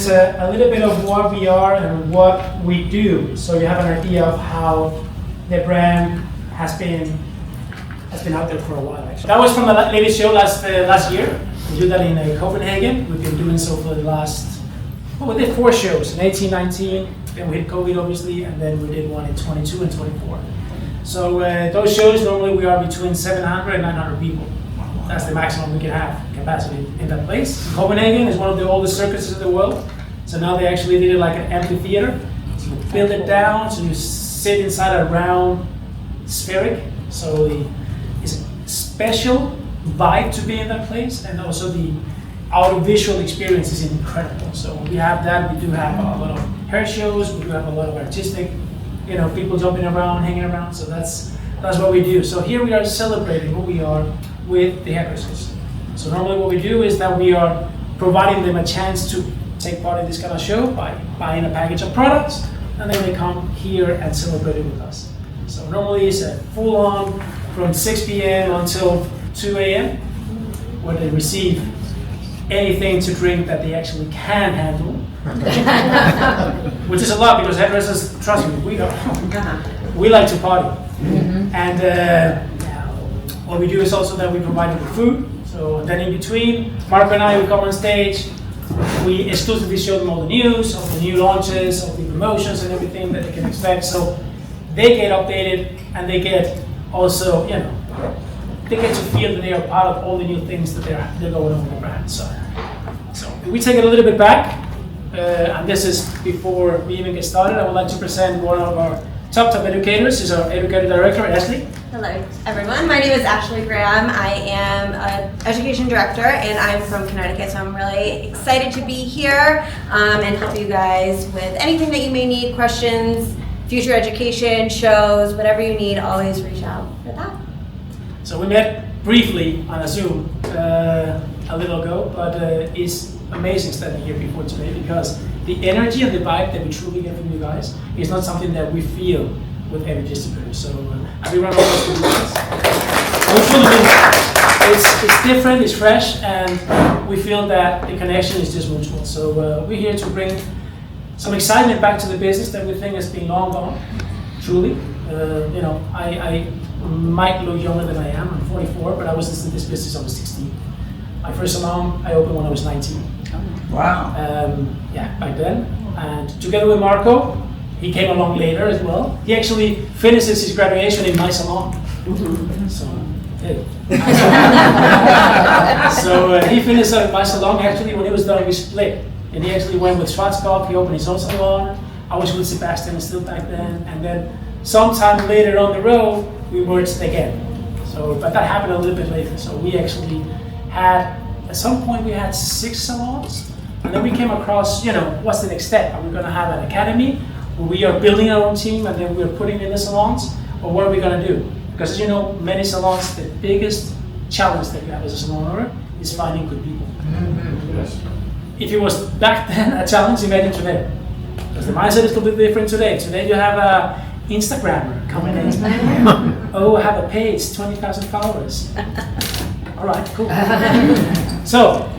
is a little bit of what we are and what we do, so you have an idea of how the brand has been out there for a while. Actually, that was from the latest show last year. We did that in Copenhagen. We've been doing so for the last, we did 4 shows in 18, 19. Then we hit COVID, obviously, and then we did one in 22 and 24. So those shows normally we are between 700 and 900 people. That's the maximum we can have capacity in that place. Copenhagen is one of the oldest circuses in the world. So now they actually did it like an amphitheater. So you build it down, so you sit inside a round spheric. So it's a special vibe to be in that place, and also the audiovisual experience is incredible. So we have that. We do have a lot of hair shows. We do have a lot of artistic, people jumping around, hanging around. So that's what we do. So here we are celebrating who we are with the hairdressers. So normally what we do is that we are providing them a chance to take part in this kind of show by buying a package of products, and then they come here and celebrate it with us. So normally it's a full-on from 6 p.m. until 2 a.m. where they receive anything to drink that they actually can handle, which is a lot because hairdressers, trust me, we like to party. Mm-hmm. And what we do is also that we provide them with food. So then in between, Marco and I will come on stage. We exclusively show them all the news, all the new launches, all the promotions and everything that they can expect. So they get updated, and they get also, they get to feel that they are part of all the new things that they're going on with the brand. So we take it a little bit back, and this is before we even get started. I would like to present one of our top educators. She's our educator director, Ashley. Hello, everyone. My name is Ashley Graham. I am an education director, and I'm from Connecticut, so I'm really excited to be here and help you guys with anything that you may need, questions, future education, shows, whatever you need, always reach out for that. So we met briefly on a Zoom a little ago, but it's amazing standing here before today because the energy and the vibe that we truly get from you guys is not something that we feel with every distributor. So we run all those distributors. It's different, it's fresh, and we feel that the connection is just mutual. So we're here to bring some excitement back to the business that we think has been long gone, truly. I might look younger than I am. I'm 44, but I was in this business when I was 16. My first salon I opened when I was 19. Wow. Back then. And together with Marco, he came along later as well. He actually finishes his graduation in my salon. So, hey. He finished at my salon. Actually, when he was done, we split. And he actually went with Schwarzkopf. He opened his own salon. I was with Sebastian still back then. And then sometime later on the road, we merged again. But that happened a little bit later. So we actually had, at some point we had 6 salons. And then we came across, what's the next step? Are we going to have an academy where we are building our own team and then we're putting in the salons? Or what are we going to do? Because as you know, many salons, the biggest challenge that you have as a salon owner is finding good people. Mm-hmm. Yes. If it was back then a challenge, imagine today. Because the mindset is completely different today. Today you have a Instagrammer coming in. Oh, I have a page, 20,000 followers. All right, cool. So,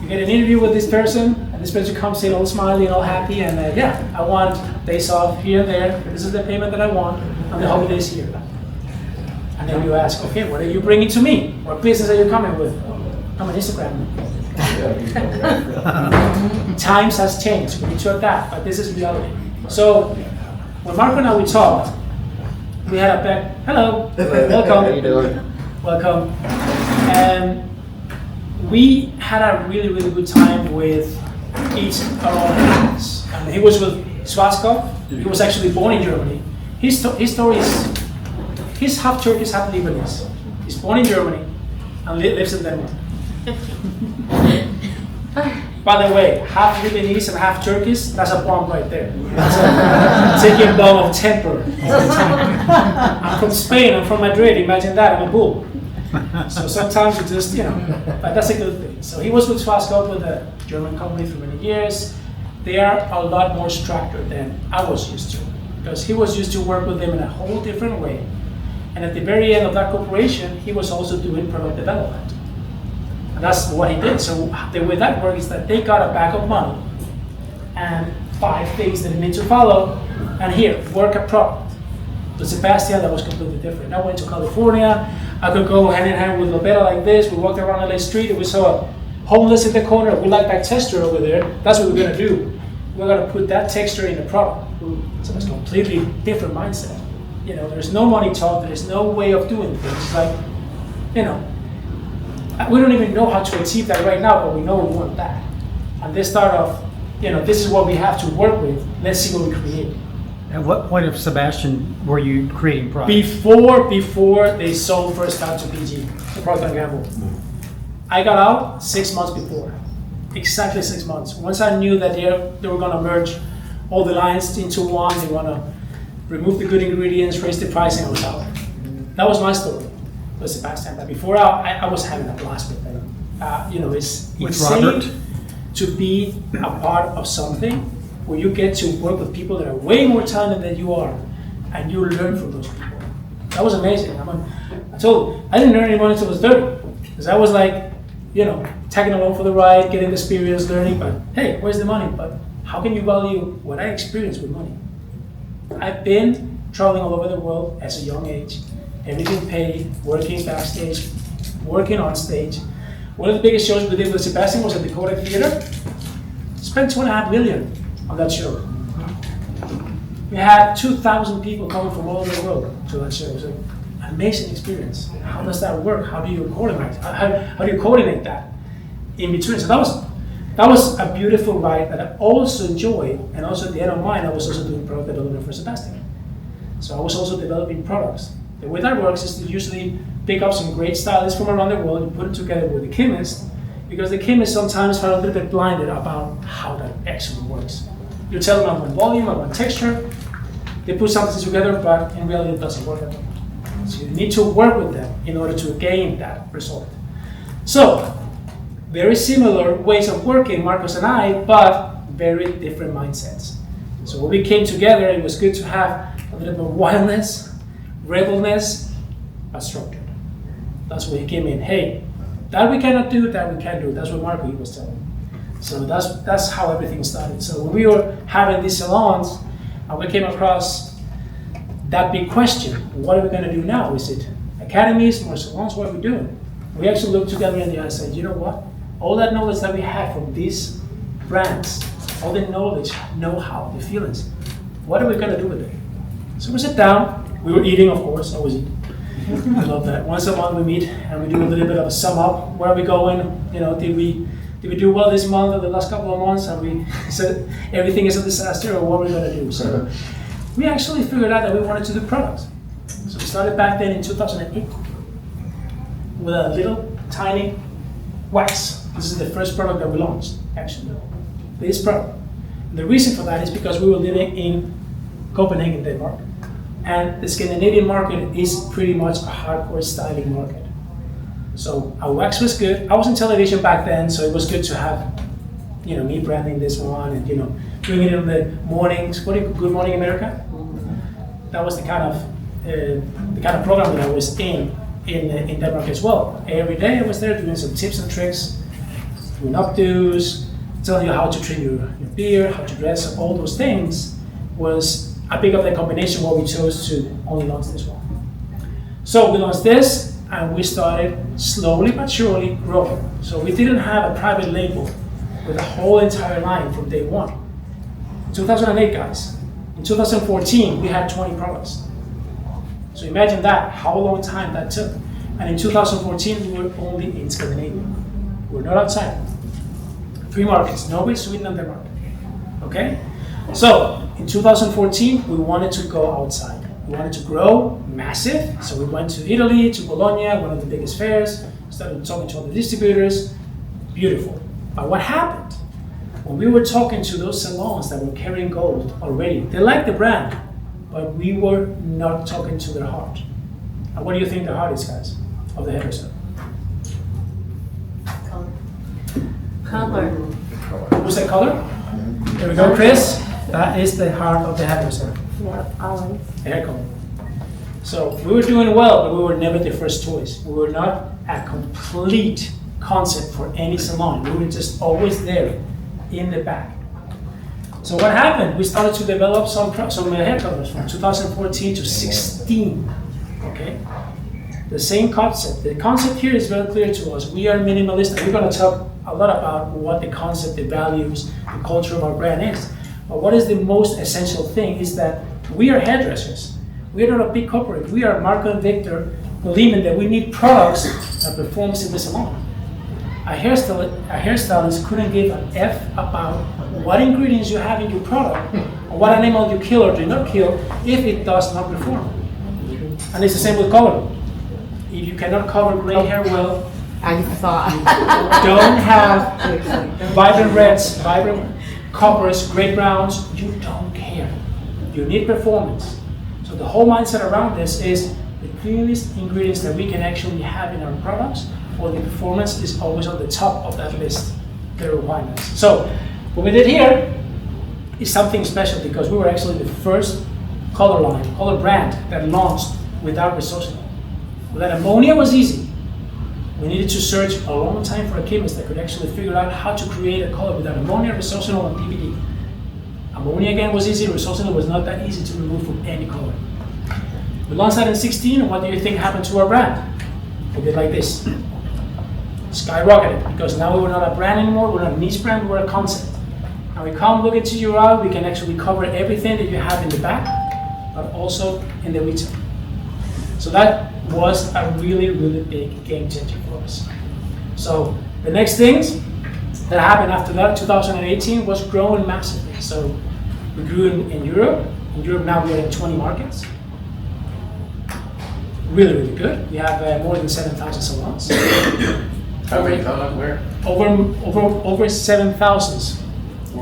you get an interview with this person, and this person comes in all smiley and all happy, and I want days off here and there. This is the payment that I want, and the holidays here. And then you ask, okay, what are you bringing to me? What business are you coming with? I'm an Instagrammer. Times has changed, we need to adapt, but this is reality. So, when Marco and I we talked, we had a back. Hello, welcome. How you doing? Welcome. And we had a really, really good time with each of our clients. And he was with Schwarzkopf. He was actually born in Germany. His story is, he's half Turkish, half Lebanese. He's born in Germany and lives in Denmark. By the way, half Lebanese and half Turkish, that's a bomb right there. That's a taking bomb of temper. I'm from Spain, I'm from Madrid, imagine that, I'm a bull. So sometimes you just, but that's a good thing. So he was with Schwarzkopf, with a German company for many years. They are a lot more structured than I was used to, because he was used to work with them in a whole different way. And at the very end of that corporation, he was also doing product development. And that's what he did. So the way that works is that they got a bag of money and 5 things that you need to follow. And here, work a product. The Sebastian, that was completely different. I went to California. I could go hand in hand with Lopeta like this. We walked around LA Street and we saw a homeless in the corner. We like that texture over there. That's what we're gonna do. We're gonna put that texture in the product. So it's a completely different mindset. You know, there's no money talk. There's no way of doing things. Like, you know, we don't even know how to achieve that right now, but we know we want that. And this start off, you know, this is what we have to work with. Let's see what we create. At what point of Sebastian were you creating products? Before they sold first time to PG, to Procter & Gamble. I got out 6 months before, exactly 6 months. Once I knew that they were gonna merge all the lines into one, they wanna remove the good ingredients, raise the pricing, I was out. That was my story with Sebastian. But before I was having a blast with them. You know, it's insane to be a part of something where you get to work with people that are way more talented than you are, and you learn from those people. That was amazing. I told you, I didn't earn any money until I was 30, because I was like, you know, tagging along for the ride, getting the experience, learning, but hey, where's the money? But how can you value what I experienced with money? I've been traveling all over the world as a young age, everything paid, working backstage, working on stage. One of the biggest shows we did with Sebastian was at the Kodak Theater. Spent $2.5 million on that show. We had 2,000 people coming from all over the world to that show. It was an amazing experience. How does that work? How do you coordinate? How do you coordinate that in between? So that was a beautiful ride that I also enjoyed, and also at the end of mine, I was also doing product development for Sebastian. So I was also developing products. The way that works is to usually pick up some great stylists from around the world and put it together with the chemist, because the chemists sometimes are a little bit blinded about how that actually works. You tell them I want volume, I want texture, they put something together, but in reality it doesn't work at all. So you need to work with them in order to gain that result. So, very similar ways of working, Marcos and I, but very different mindsets. So when we came together, it was good to have a little bit of wildness, rebelness, but structured. That's where he came in. Hey, that we cannot do, that we can do. That's what Marco was telling me. So that's how everything started. So when we were having these salons, we came across that big question: what are we going to do now? Is it academies, more salons? What are we doing? We actually looked together in the eye and said, you know what? All that knowledge that we had from these brands, all the knowledge, know-how, the feelings, what are we going to do with it? So we sit down. We were eating, of course, always eat. I love that. Once a month we meet and we do a little bit of a sum up. Where are we going? You know, did we do well this month or the last couple of months? And we said everything is a disaster, or what are we going to do? So we actually figured out that we wanted to do products. So we started back then in 2008 with a little tiny wax. This is the first product that we launched, actually. This product. The reason for that is because we were living in Copenhagen, Denmark. And the Scandinavian market is pretty much a hardcore styling market. So our wax was good. I was in television back then, so it was good to have, you know, me branding this one and, you know, doing it in the mornings. What do you, Good Morning America? That was the kind of program that I was in Denmark as well. Every day I was there doing some tips and tricks, doing updos, telling you how to trim your beard, how to dress, all those things was a big of the combination where we chose to only launch this one. So we launched this and we started slowly but surely growing. So we didn't have a private label with a whole entire line from day one. 2008, guys. In 2014, we had 20 products. So imagine that, how long time that took. And in 2014, we were only in Scandinavia. We're not outside. 3 markets, Norway, Sweden, and Denmark. Okay? So, in 2014, we wanted to go outside. We wanted to grow massive. So we went to Italy, to Bologna, one of the biggest fairs, started talking to all the distributors. Beautiful. But what happened? When we were talking to those salons that were carrying gold already, they liked the brand, but we were not talking to their heart. And what do you think the heart is, guys, of the hairdresser? Color. Who's that color? There we go, Chris. That is the heart of the hairdresser. Yeah, always. Hair color. So we were doing well, but we were never the first choice. We were not a complete concept for any salon. We were just always there in the back. So what happened? We started to develop some hair colors from 2014 to 16. Okay, the same concept. The concept here is very clear to us. We are minimalist, and we're going to talk a lot about what the concept, the values, the culture of our brand is. But what is the most essential thing is that we are hairdressers. We are not a big corporate. We are Marco and Victor believing that we need products that performs in the salon. A hairstylist couldn't give an F about what ingredients you have in your product or what animal you kill or do not kill if it does not perform. And it's the same with color. If you cannot cover gray hair well, I thought. don't have vibrant reds, vibrant coppers, gray browns, you don't care. You need performance. So the whole mindset around this is the cleanest ingredients that we can actually have in our products, or the performance is always on the top of that list, the requirements. So what we did here is something special because we were actually the first color brand that launched without resourcing. That ammonia was easy. We needed to search a long time for a chemist that could actually figure out how to create a color without ammonia, resorcinol, and PVD. Ammonia again was easy, resorcinol was not that easy to remove from any color. We launched that in 16, and what do you think happened to our brand? We did like this. Skyrocketed, because now we were not a brand anymore, we're not a niche brand, we're a concept. Now we come look into your eye, we can actually cover everything that you have in the back, but also in the retail. So that was a really, really big game changer for us. So the next things that happened after that, 2018, was growing massively. So we grew in Europe. In Europe now we are in 20 markets. Really, really good. We have more than 7,000 salons. How many salons where? Over 7,000.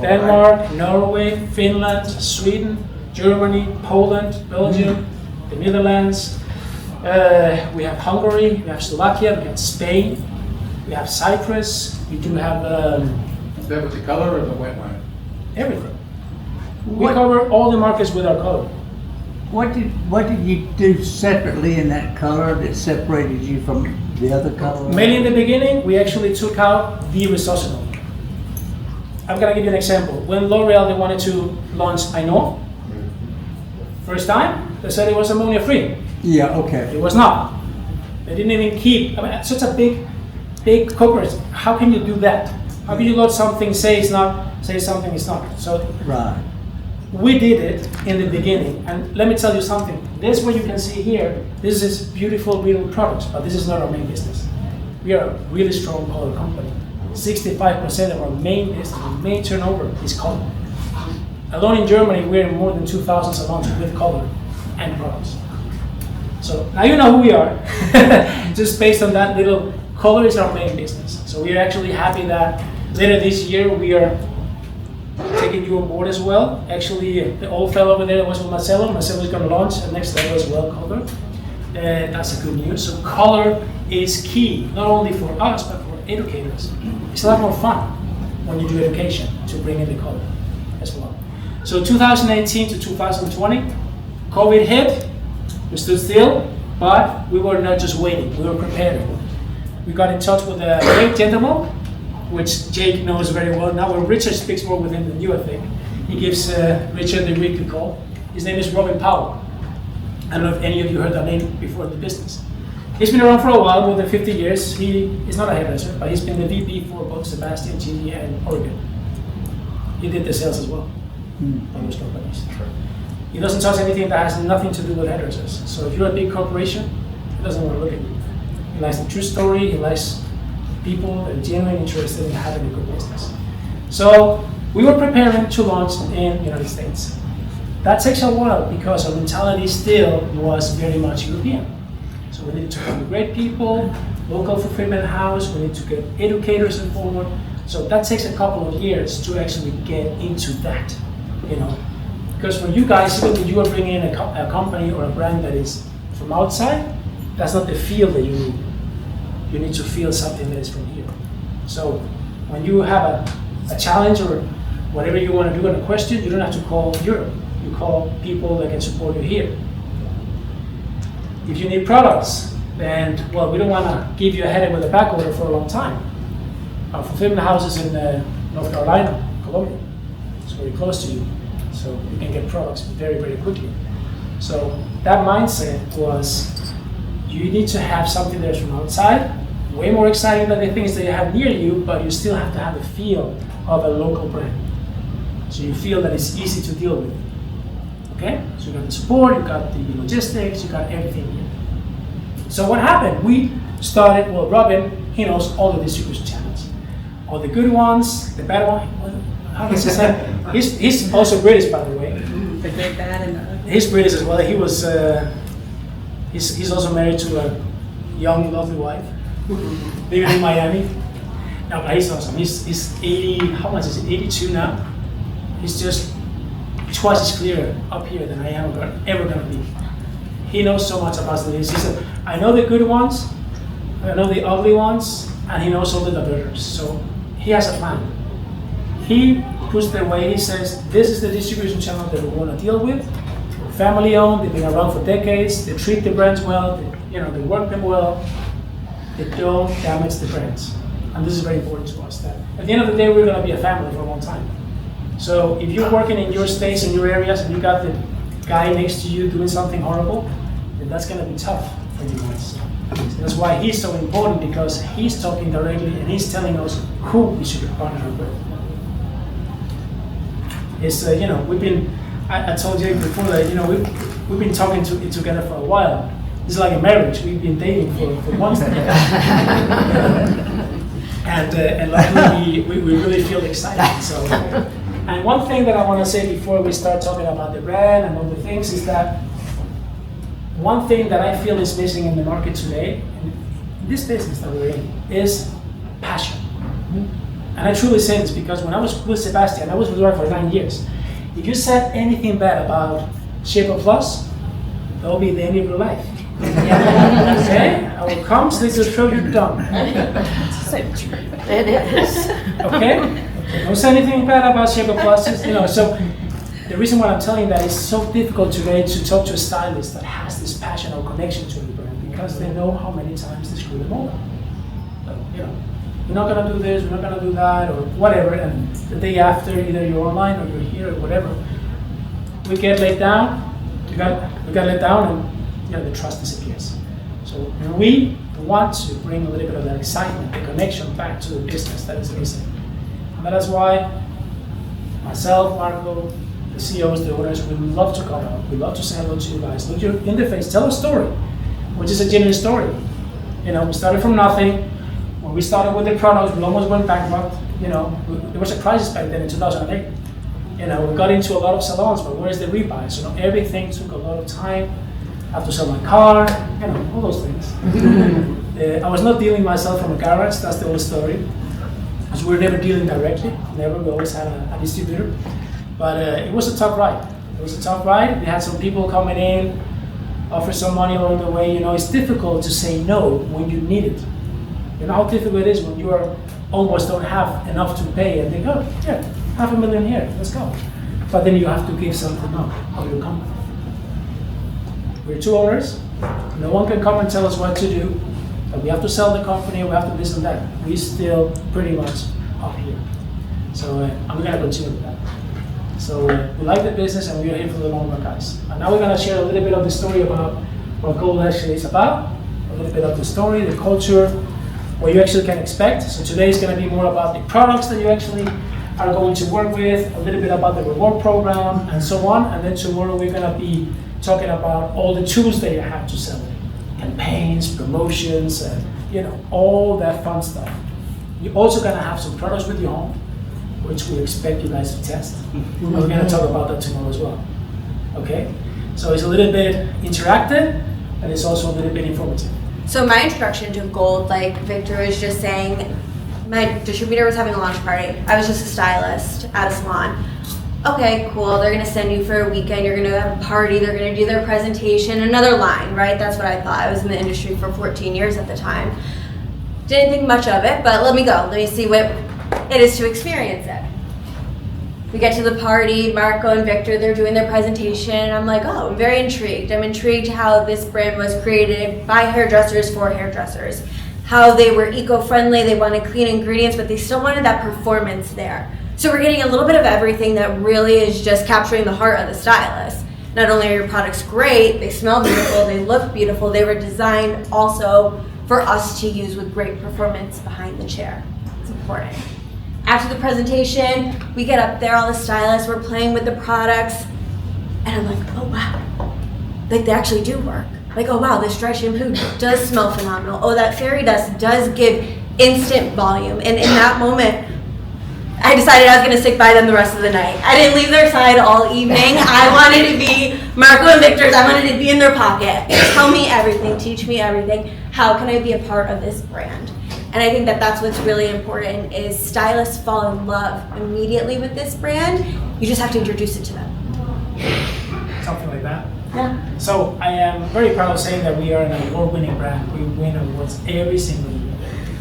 Denmark, Norway, Finland, Sweden, Germany, Poland, Belgium, the Netherlands. We have Hungary, we have Slovakia, we have Spain, we have Cyprus. We do have Is that with the color or the wet line? everything. We cover all the markets with our color. What did you do separately in that color that separated you from the other color? Mainly in the beginning, we actually took out the resorcinol. I'm gonna give you an example. When L'Oreal, they wanted to launch I Know, first time, they said it was ammonia free. Yeah, okay. It was not. They didn't even keep, I mean, such a big corporate, how can you do that? How can you launch something, say something is not? So Right. we did it in the beginning, and let me tell you something. This what you can see here, this is beautiful real products, but this is not our main business. We are a really strong color company. 65% of our main business, main turnover is color. Alone in Germany, we're in more than 2,000 salons with color and products. So now you know who we are. Just based on that little, color is our main business. So we are actually happy that later this year we are taking you on board as well. Actually, the old fellow over there was with Marcelo. Marcelo is going to launch the next level as well, color. That's a good news. So color is key, not only for us, but for educators. It's a lot more fun when you do education to bring in the color as well. So 2018 to 2020, COVID hit. We stood still, but we were not just waiting, we were prepared. We got in touch with a great gentleman, which Jake knows very well now, where Richard speaks more with him than you, I think. He gives Richard the weekly call. His name is Robin Powell. I don't know if any of you heard that name before in the business. He's been around for a while, more than 50 years. He is not a hairdresser, but he's been the VP for both Sebastian, GE, and Oregon. He did the sales as well on those companies. He doesn't touch anything that has nothing to do with hairdressers. So if you're a big corporation, he doesn't want to look at you. He likes the true story, he likes people that are genuinely interested in having a good business. So we were preparing to launch in the United States. That takes a while because our mentality still was very much European. So we needed to find great people, local fulfillment house, we need to get educators involved. So that takes a couple of years to actually get into that, Because for you guys, even if you are bringing in a company or a brand that is from outside, that's not the feel that you need. You need to feel something that is from here. So when you have a challenge or whatever you want to do in a question, you don't have to call Europe. You call people that can support you here. If you need products, then, we don't want to give you a headache with a back order for a long time. Our fulfillment houses in North Carolina, Columbia. It's very close to you, so you can get products very, very quickly. So that mindset was, you need to have something that's from outside, way more exciting than the things that you have near you, but you still have to have the feel of a local brand. So you feel that it's easy to deal with. Okay? So you got the support, you got the logistics, you got everything here. So what happened? We started, well, Robin, he knows all the distribution channels. All the good ones, the bad ones. How does he say? He's also British, by the way. The good, bad, and the ugly. He's British as well. He was, he's also married to a young, lovely wife, living in Miami. No, but he's awesome. He's 80, how much is he? 82 now. He's just twice as clear up here than I am ever gonna be. He knows so much about this. He said, I know the good ones, I know the ugly ones, and he knows all the diverters. So he has a plan. He puts their way, he says, this is the distribution channel that we want to deal with. Family owned, they've been around for decades, they treat the brands well, they work them well, they don't damage the brands. And this is very important to us, that at the end of the day, we're going to be a family for a long time. So if you're working in your states, in your areas, and you got the guy next to you doing something horrible, then that's going to be tough for you guys. So that's why he's so important, because he's talking directly and he's telling us who we should partner with. It's, we've been, I told you before that, we've been talking together for a while. It's like a marriage. We've been dating for months now. And luckily we really feel excited. So, and one thing that I want to say before we start talking about the brand and all the things is that one thing that I feel is missing in the market today, in this business that we're in, is passion. And I truly say this because when I was with Sebastian, I was with her for 9 years. If you said anything bad about Shampoo Plus, that will be the end of your life. Okay? I will come, slit your throat, you're done. So true. It is. Okay? Don't say anything bad about Shampoo Plus. So the reason why I'm telling you that it's so difficult today to talk to a stylist that has this passion or connection to the brand, because they know how many times they screw them over. We're not gonna do this, we're not gonna do that, or whatever, and the day after, either you're online or you're here or whatever, we get let down, we got let down, and the trust disappears. So we want to bring a little bit of that excitement, the connection back to the business that is missing. And that is why myself, Marco, the CEOs, the owners, we love to come out, we love to say hello to you guys, look you in the face, tell a story, which is a genuine story. We started from nothing. When we started with the products, we almost went bankrupt. There was a crisis back then in 2008. We got into a lot of salons, but where's the rebuy? So everything took a lot of time. I have to sell my car, all those things. I was not dealing myself from a garage, that's the whole story. Because we were never dealing directly, never, we always had a distributor. But it was a tough ride. We had some people coming in, offer some money along the way. It's difficult to say no when you need it. You know how difficult it is when you almost don't have enough to pay and they go, yeah, $500,000 here, let's go. But then you have to give something up of your company. We're two owners, no one can come and tell us what to do, but we have to sell the company, we have to this and that. We're still pretty much up here. So I'm gonna continue with that. So we like the business and we're here for the long run, guys. And now we're gonna share a little bit of the story about what Gold actually is about, a little bit of the story, the culture, what you actually can expect. So today is going to be more about the products that you actually are going to work with, a little bit about the reward program, and so on. And then tomorrow we're going to be talking about all the tools that you have to sell, campaigns, promotions, all that fun stuff. You're also going to have some products with you home, which we expect you guys to test. And we're going to talk about that tomorrow as well. Okay? So it's a little bit interactive, and it's also a little bit informative. So my introduction to Gold, like Victor was just saying, my distributor was having a launch party. I was just a stylist at a salon. Okay, cool, they're gonna send you for a weekend, you're gonna have a party, they're gonna do their presentation, another line, right? That's what I thought. I was in the industry for 14 years at the time. Didn't think much of it, but let me see what it is to experience it. We get to the party, Marco and Victor, they're doing their presentation, and I'm like, oh, I'm very intrigued. I'm intrigued how this brand was created by hairdressers for hairdressers. How they were eco-friendly, they wanted clean ingredients, but they still wanted that performance there. So we're getting a little bit of everything that really is just capturing the heart of the stylist. Not only are your products great, they smell beautiful, they look beautiful, they were designed also for us to use with great performance behind the chair. It's important. After the presentation, we get up there, all the stylists, we're playing with the products, and I'm like, oh wow, like they actually do work. Like, oh wow, this dry shampoo does smell phenomenal. Oh, that fairy dust does give instant volume. And in that moment, I decided I was gonna stick by them the rest of the night. I didn't leave their side all evening. I wanted to be Marco and Victor's. I wanted to be in their pocket. Tell me everything, teach me everything. How can I be a part of this brand? And I think that that's what's really important is stylists fall in love immediately with this brand. You just have to introduce it to them. Something like that. Yeah. So I am very proud of saying that we are an award-winning brand. We win awards every single year.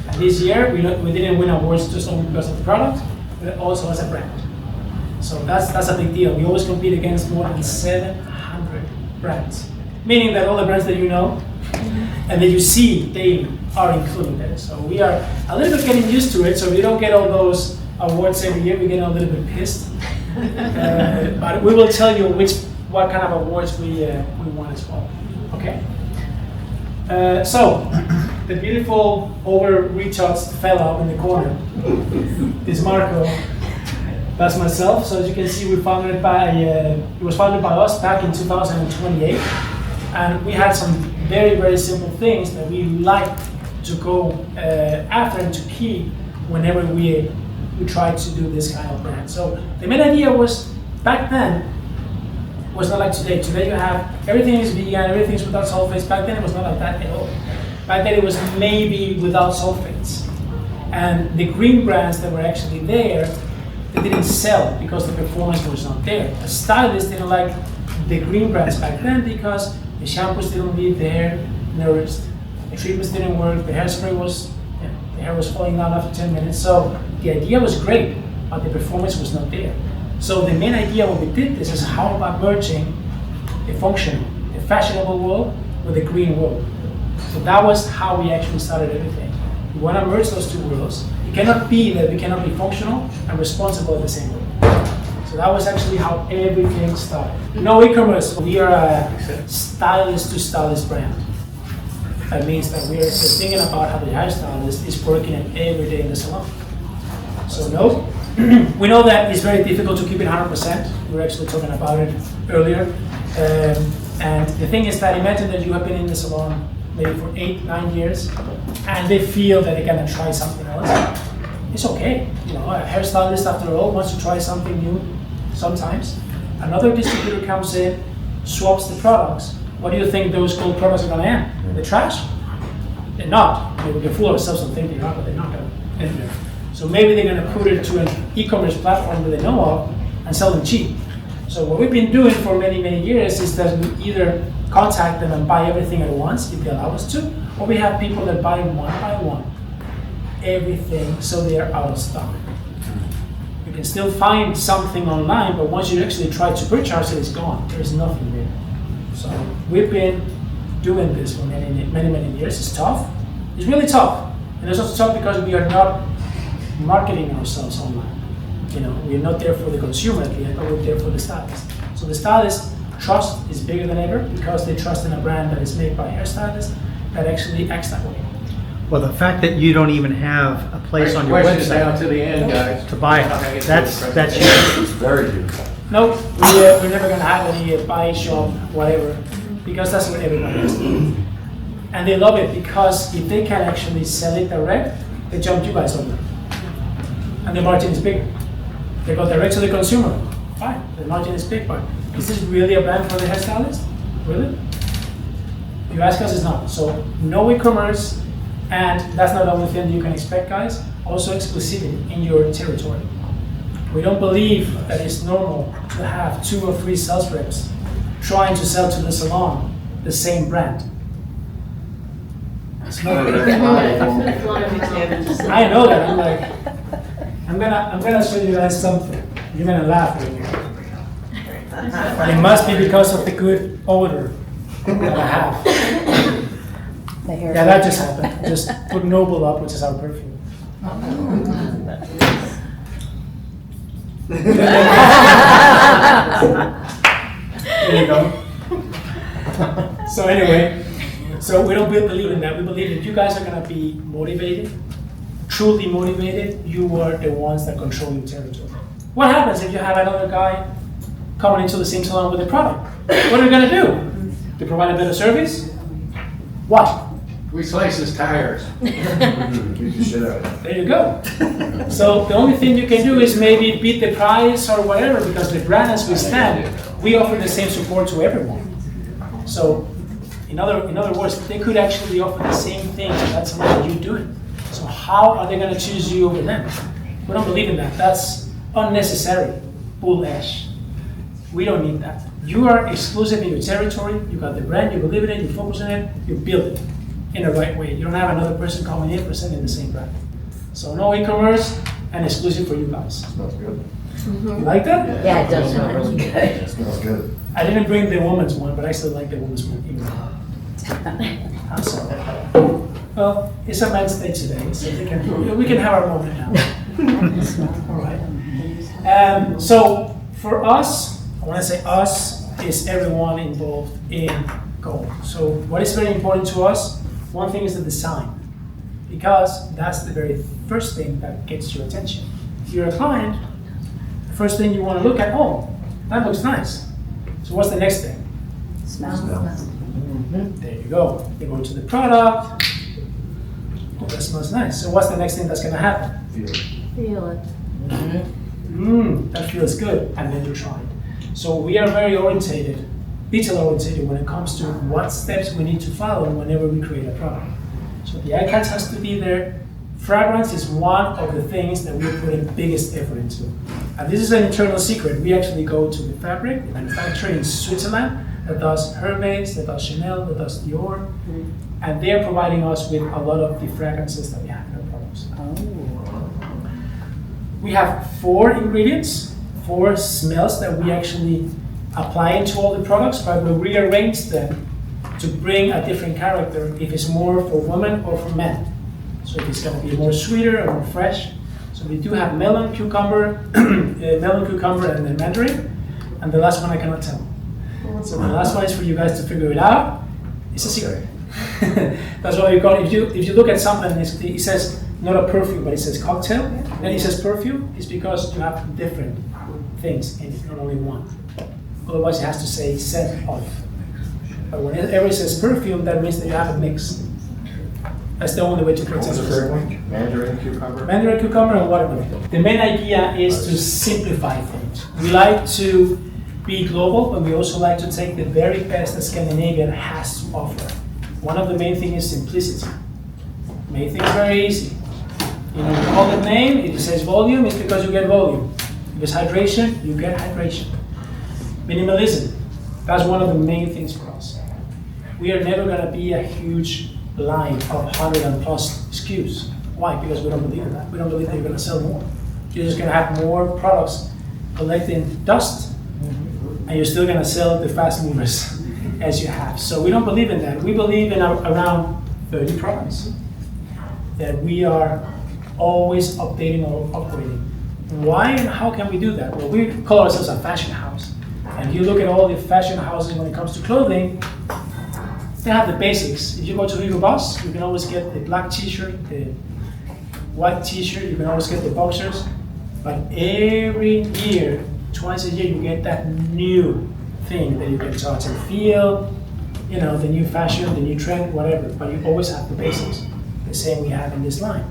And this year, we didn't win awards just only because of the product, but also as a brand. So that's a big deal. We always compete against more than 700 brands, meaning that all the brands that you know and that you see daily are included there. So we are a little bit getting used to it. So we don't get all those awards every year. We get a little bit pissed, but we will tell you what kind of awards we won as well. Okay. So the beautiful over-retouched fella in the corner is Marco. That's myself. So as you can see, it was founded by us back in 2028, and we had some very, very simple things that we like to go after and to keep whenever we try to do this kind of brand. So the main idea was back then was not like today. Today you have everything is vegan, everything's without sulfates. Back then it was not like that at all. Back then it was maybe without sulfates. And the green brands that were actually there, they didn't sell because the performance was not there. The stylists didn't like the green brands back then because the shampoos didn't leave the hair nourished, the treatments didn't work, the hairspray was, the hair was falling down after 10 minutes. So the idea was great, but the performance was not there. So the main idea when we did this is how about merging the functional, the fashionable world with the green world. So that was how we actually started everything. We want to merge those two worlds. It cannot be that we cannot be functional and responsible at the same way. So that was actually how everything started. No e-commerce. We are a stylist to stylist brand. That means that we're thinking about how the hairstylist is working every day in the salon. So no, we know that it's very difficult to keep it 100%. We were actually talking about it earlier. And the thing is that imagine that you have been in the salon maybe for 8-9 years and they feel that they're gonna try something else. It's okay. You know, a hairstylist after all wants to try something new sometimes. Another distributor comes in, swaps the products. What do you think those gold products are gonna end? The trash? They're not. Maybe we can fool ourselves and think they are, but they're not gonna end there. So maybe they're gonna put it to an e-commerce platform that they know of and sell them cheap. So what we've been doing for many, many years is that we either contact them and buy everything at once if they allow us to, or we have people that buy one by one everything so they are out of stock. You can still find something online, but once you actually try to purchase it, it's gone. There's nothing there. So we've been doing this for many, many, many years. It's tough. It's really tough. And it's also tough because we are not marketing ourselves online. You know, we're not there for the consumer at the end, but we're there for the stylist. So the stylist trust is bigger than ever because they trust in a brand that is made by a hairstylist that actually acts that way. Well, the fact that you don't even have a place on your Questions down website to the end, guys. to buy it, that's huge. It's very beautiful. Nope, we're never gonna have any buy shop, whatever, because that's what everybody is doing. And they love it because if they can actually sell it direct, they jump you guys over. And the margin is bigger. They go direct to the consumer. Fine, the margin is big, but is this really a brand for the hairstylist? Really? If you ask us, it's not. So no e-commerce, and that's not the only thing you can expect, guys. Also exclusivity in your territory. We don't believe that it's normal to have 2 or 3 sales reps trying to sell to the salon the same brand. It's not I know that. I'm like, I'm gonna show you guys something. You're gonna laugh when you. But it must be because of the good odor that I have. Yeah, that just happened. Just put Noble up, which is our perfume. There you go. So anyway, so we don't believe in that. We believe that you guys are gonna be motivated, truly motivated. You are the ones that control your territory. What happens if you have another guy coming into the same salon with a product? What are you gonna do? To provide a better service? What? We slice his tires. Beat the shit out of it. There you go. So the only thing you can do is maybe beat the price or whatever, because the brand as we stand, we offer the same support to everyone. So in other words, they could actually offer the same thing to that salon that you do it. So how are they going to choose you over them? We don't believe in that. That's unnecessary. Bullish. We don't need that. You are exclusive in your territory. You got the brand, you believe in it, you focus on it, you build it in the right way. You don't have another person coming in presenting the same brand. So no e-commerce and exclusive for you guys. Smells good. You like that? Yeah, it does sound really good. It smells good. I didn't bring the woman's one, but I still like the woman's one even more. I'm sorry. Well, it's a men's day today, so we can have our moment now. All right. So for us, when I say us, is everyone involved in gold. So what is very important to us? One thing is the design, because that's the very first thing that gets your attention. If you're a client, the first thing you want to look at, oh, that looks nice. So what's the next thing? Smells. There you go. You go to the product. Oh, that smells nice. So what's the next thing that's going to happen? Feel it. That feels good. And then you try it. So we are very orientated, detail orientated when it comes to what steps we need to follow whenever we create a product. So the icons has to be there. Fragrance is one of the things that we're putting biggest effort into. And this is an internal secret. We actually go to the fabric manufacturer in Switzerland that does Hermes, that does Chanel, that does Dior, and they're providing us with a lot of the fragrances that we have in our products. We have 4 ingredients, 4 smells that we actually apply into all the products, but we rearrange them to bring a different character if it's more for women or for men. So if it's going to be more sweeter or more fresh. So we do have melon, cucumber, and then Mandarin, and the last one I cannot tell. So the last one is for you guys to figure it out. It's a secret. That's what we call it. If you look at something, it says not a perfume, but it says cocktail, and it says perfume, it's because you have different things in it, not only one. Otherwise, it has to say scent of. But whenever it says perfume, that means that you have a mix. That's the only way to protect What's the third yourself. one? Mandarin cucumber? Mandarin cucumber and watermelon. The main idea is to simplify things. We like to be global, but we also like to take the very best that Scandinavia has to offer. One of the main things is simplicity. Make things very easy. You know, you call the name, if it says volume, it's because you get volume. If it's hydration, you get hydration. Minimalism, that's one of the main things for us. We are never going to be a huge line of 100 and plus SKUs. Why? Because we don't believe in that. We don't believe that you're going to sell more. You're just going to have more products collecting dust, and you're still going to sell the fast movers as you have. So we don't believe in that. We believe in around 30 products that we are always updating or upgrading. Why and how can we do that? Well, we call ourselves a fashion house. And you look at all the fashion houses when it comes to clothing, they have the basics. If you go to Hugo Boss, you can always get the black t-shirt, the white t-shirt, you can always get the boxers. But every year, twice a year, you get that new thing that you can touch and feel, you know, the new fashion, the new trend, whatever. But you always have the basics, the same we have in this line.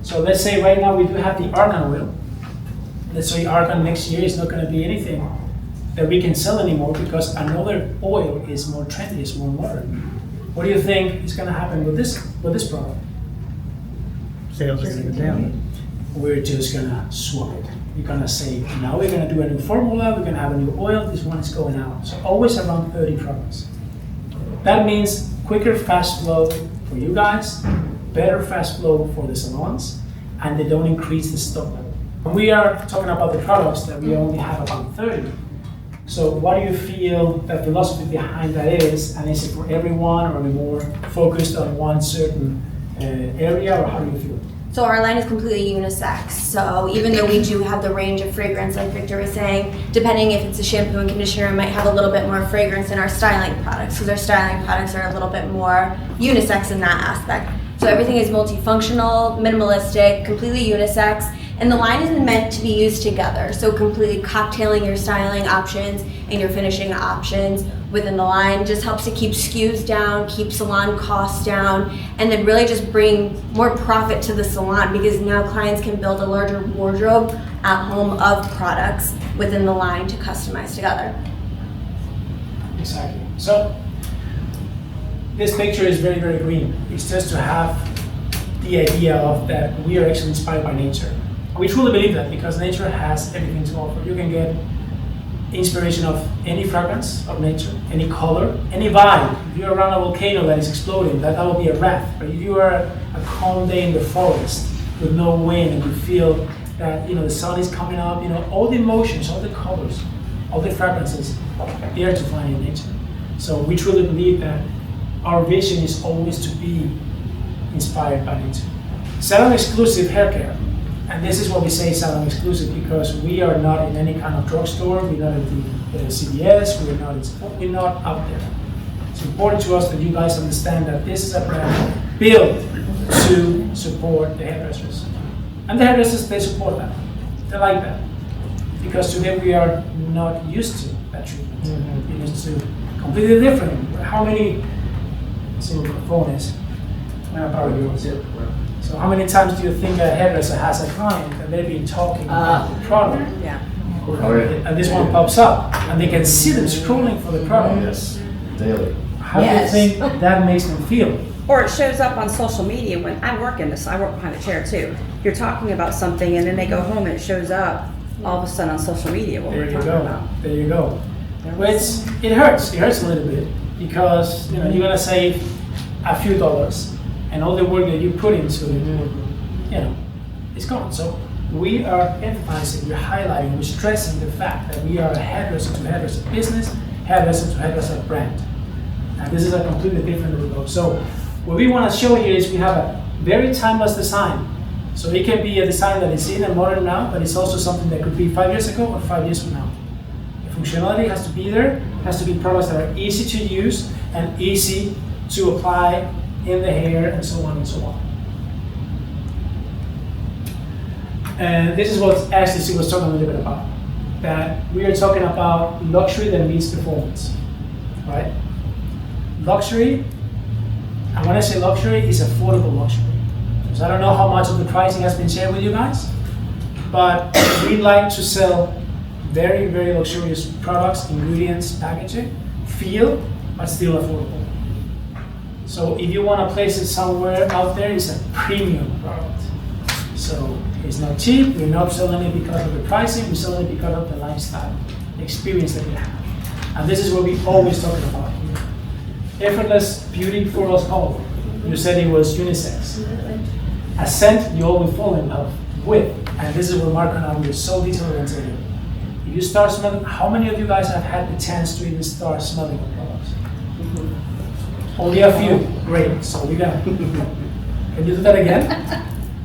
So let's say right now we do have the argan oil. Let's say argan next year is not going to be anything that we can sell anymore because another oil is more trendy, it's more modern. What do you think is going to happen with this product? Sales are going to go down. We're just going to swap it. We're going to say, now we're going to do a new formula, we're going to have a new oil, this one is going out. So always around 30 products. That means quicker fast flow for you guys, better fast flow for the salons, and they don't increase the stock level. When we are talking about the products that we only have about 30, so what do you feel the philosophy behind that is, and is it for everyone, or are we more focused on one certain area, or how do you feel? So our line is completely unisex. So even though we do have the range of fragrance, like Victor was saying, depending if it's a shampoo and conditioner, it might have a little bit more fragrance in our styling products, because our styling products are a little bit more unisex in that aspect. So everything is multifunctional, minimalistic, completely unisex, and the line is meant to be used together. So completely cocktailing your styling options and your finishing options within the line just helps to keep SKUs down, keep salon costs down, and then really just bring more profit to the salon, because now clients can build a larger wardrobe at home of products within the line to customize together. Exactly. So this picture is very, very green. It's just to have the idea of that we are actually inspired by nature. We truly believe that, because nature has everything to offer. You can get inspiration of any fragrance of nature, any color, any vibe. If you're around a volcano that is exploding, that will be a wrath. But if you are a calm day in the forest with no wind, and you feel that the sun is coming up, all the emotions, all the colors, all the fragrances, they are to find in nature. So we truly believe that our vision is always to be inspired by nature. Salon exclusive hair care. And this is what we say salon exclusive, because we are not in any kind of drugstore, we're not in the CVS, we're not out there. It's important to us that you guys understand that this is a brand built to support the hairdressers. And the hairdressers, they support that. They like that. Because today we are not used to that treatment. We're used to completely different. How many, let's see what the phone is. So how many times do you think a hairdresser has a client and they've been talking about the product? Yeah. Oh, yeah. And this one pops up and they can see them scrolling for the product. Yes, daily. How do you think that makes them feel? Or it shows up on social media when I work in this, I work behind a chair too. You're talking about something and then they go home and it shows up all of a sudden on social media what There we're you talking go. about. There you go. Which it hurts. It hurts a little bit, because you're gonna save a few dollars, and all the work that you put into it, it's gone. So we are emphasizing, we're highlighting, we're stressing the fact that we are a hairdresser to hairdresser business, hairdresser to hairdresser brand. And this is a completely different look. So what we want to show here is we have a very timeless design. So it can be a design that is in and modern now, but it's also something that could be 5 years ago or 5 years from now. The functionality has to be there. It has to be products that are easy to use and easy to apply in the hair, and so on and so on. And this is what Ashley C was talking a little bit about. That we are talking about luxury that meets performance, right? Luxury, and when I say luxury, is affordable luxury. So I don't know how much of the pricing has been shared with you guys, but we like to sell very, very luxurious products, ingredients, packaging, feel, but still affordable. So if you want to place it somewhere out there, it's a premium product. So it's not cheap, we're not selling it because of the pricing, we're selling it because of the lifestyle, the experience that we have. And this is what we always talking about here. Effortless beauty for us all. You said it was unisex. A scent you all will fall in love with. And this is where Marco and I were so detail oriented. If you start smelling, how many of you guys have had the chance to even start smelling the products? Only a few. Great. So we got. Can you do that again?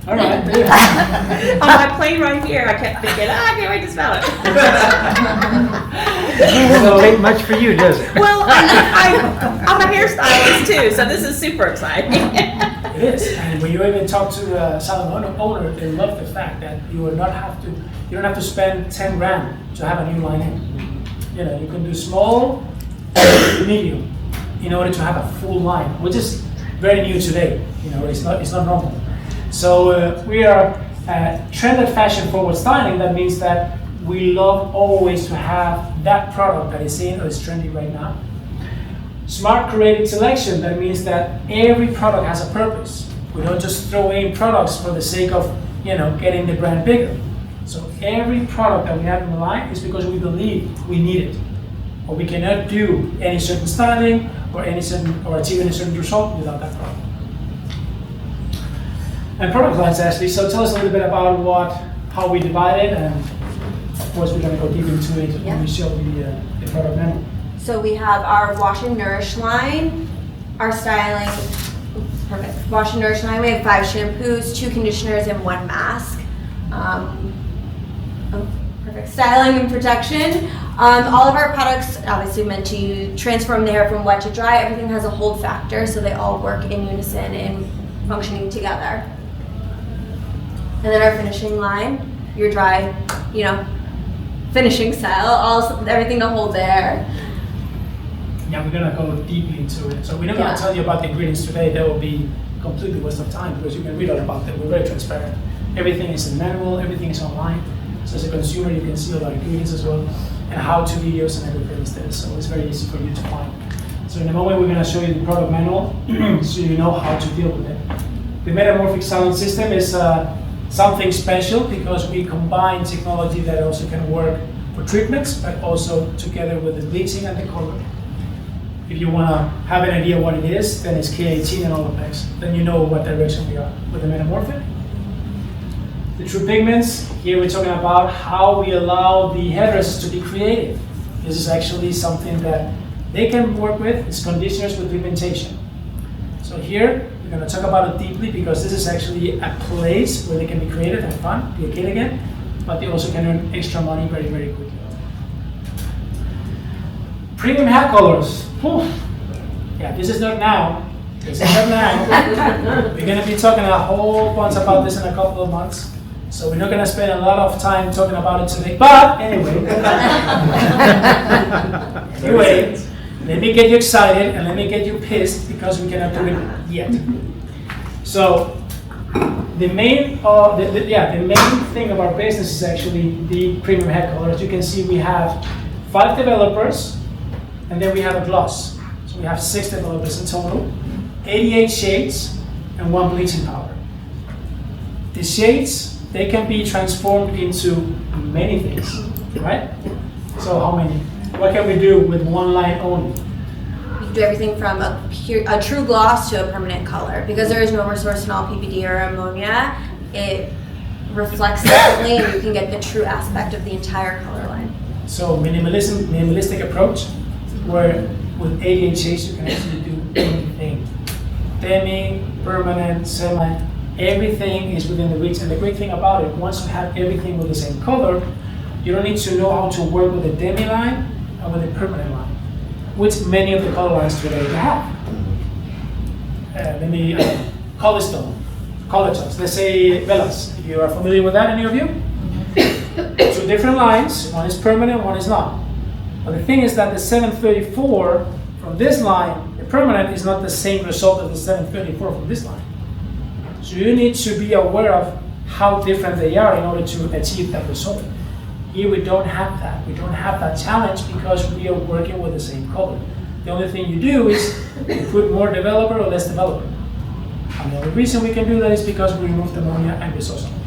All right. There you go. On my plane right here, I kept thinking, I can't wait to smell it. It doesn't take much for you, does it? Well, I'm a hairstylist too, so this is super exciting. It is. And when you even talk to a salon owner, they love the fact that you don't have to spend 10 grand to have a new line in. You can do small, medium, in order to have a full line, which is very new today. It's not normal. So we are trended fashion forward styling. That means that we love always to have that product that is in or is trendy right now. Smart curated selection. That means that every product has a purpose. We don't just throw in products for the sake of getting the brand bigger. So every product that we have in the line is because we believe we need it, or we cannot do any certain styling or achieve any certain result without that product. And product lines, Ashley. So tell us a little bit about how we divide it, and of course we're going to go deep into it when we show the product menu. So we have our Wash and Nourish line, our styling Perfect. Wash and nourish line. We have 5 shampoos, 2 conditioners, and 1 mask. Perfect. Styling and protection. All of our products obviously meant to transform the hair from wet to dry. Everything has a hold factor, so they all work in unison and functioning together. And then our finishing line, your dry, finishing style, everything to hold there. Yeah, we're gonna go deeply into it. So we're not gonna tell you about the ingredients today. That will be completely waste of time because you can read all about them. We're very transparent. Everything is in manual, everything is online. So as a consumer, you can see all our ingredients as well, and how-to videos and everything is there. So it's very easy for you to find. So in a moment, we're gonna show you the product manual, so you know how to deal with it. The Metamorphic styling system is something special because we combine technology that also can work for treatments, but also together with the bleaching and the coloring. If you want to have an idea what it is, then it's K18 and TruePlex. Then you know what direction we are with the Metamorphic. The True Pigments, here we're talking about how we allow the hairdressers to be creative. This is actually something that they can work with. It's conditioners with pigmentation. So here, we're going to talk about it deeply because this is actually a place where they can be creative and fun, be a kid again, but they also can earn extra money very, very quickly. Premium hair colors. Whew. Yeah, this is not now. This is not now. We're going to be talking a whole bunch about this in a couple of months. So we're not going to spend a lot of time talking about it today. But anyway, let me get you excited and let me get you pissed because we cannot do it yet. So the main thing of our business is actually the premium hair color. As you can see, we have 5 developers, and then we have a gloss. So we have 6 developers in total, 88 shades, and 1 bleaching powder. The shades, they can be transformed into many things, right? So how many? What can we do with 1 line only? You can do everything from a true gloss to a permanent color. Because there is no resorcinol, PPD, or ammonia, it reflects differently and you can get the true aspect of the entire color line. So minimalistic approach, where with 88 shades you can actually do anything. Demi, permanent, semi, everything is within the reach. And the great thing about it, once you have everything with the same color, you don't need to know how to work with the demi line and with the permanent line, which many of the color lines today have. Color stone, color tones. Let's say Velas. If you are familiar with that, any of you? 2 different lines. One is permanent, one is not. But the thing is that the 734 from this line, the permanent, is not the same result as the 734 from this line. So you need to be aware of how different they are in order to achieve that result. Here we don't have that. We don't have that challenge because we are working with the same color. The only thing you do is put more developer or less developer. And the only reason we can do that is because we removed ammonia and resorcinol.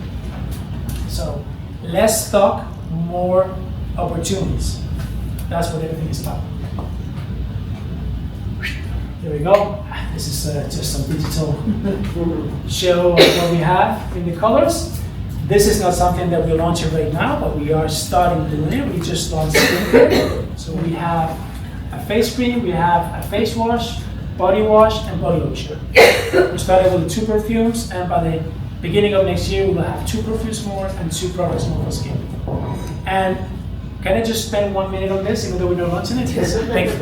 So less stock, more opportunities. That's what everything is about. There we go. This is just some digital show of what we have in the colors. This is not something that we're launching right now, but we are starting doing it. We just launched skincare. So we have a face cream, we have a face wash, body wash, and body lotion. We started with 2 perfumes, and by the beginning of next year, we will have 2 perfumes more and 2 products more for skin. And can I just spend 1 minute on this, even though we're not launching it? Yes, thank you.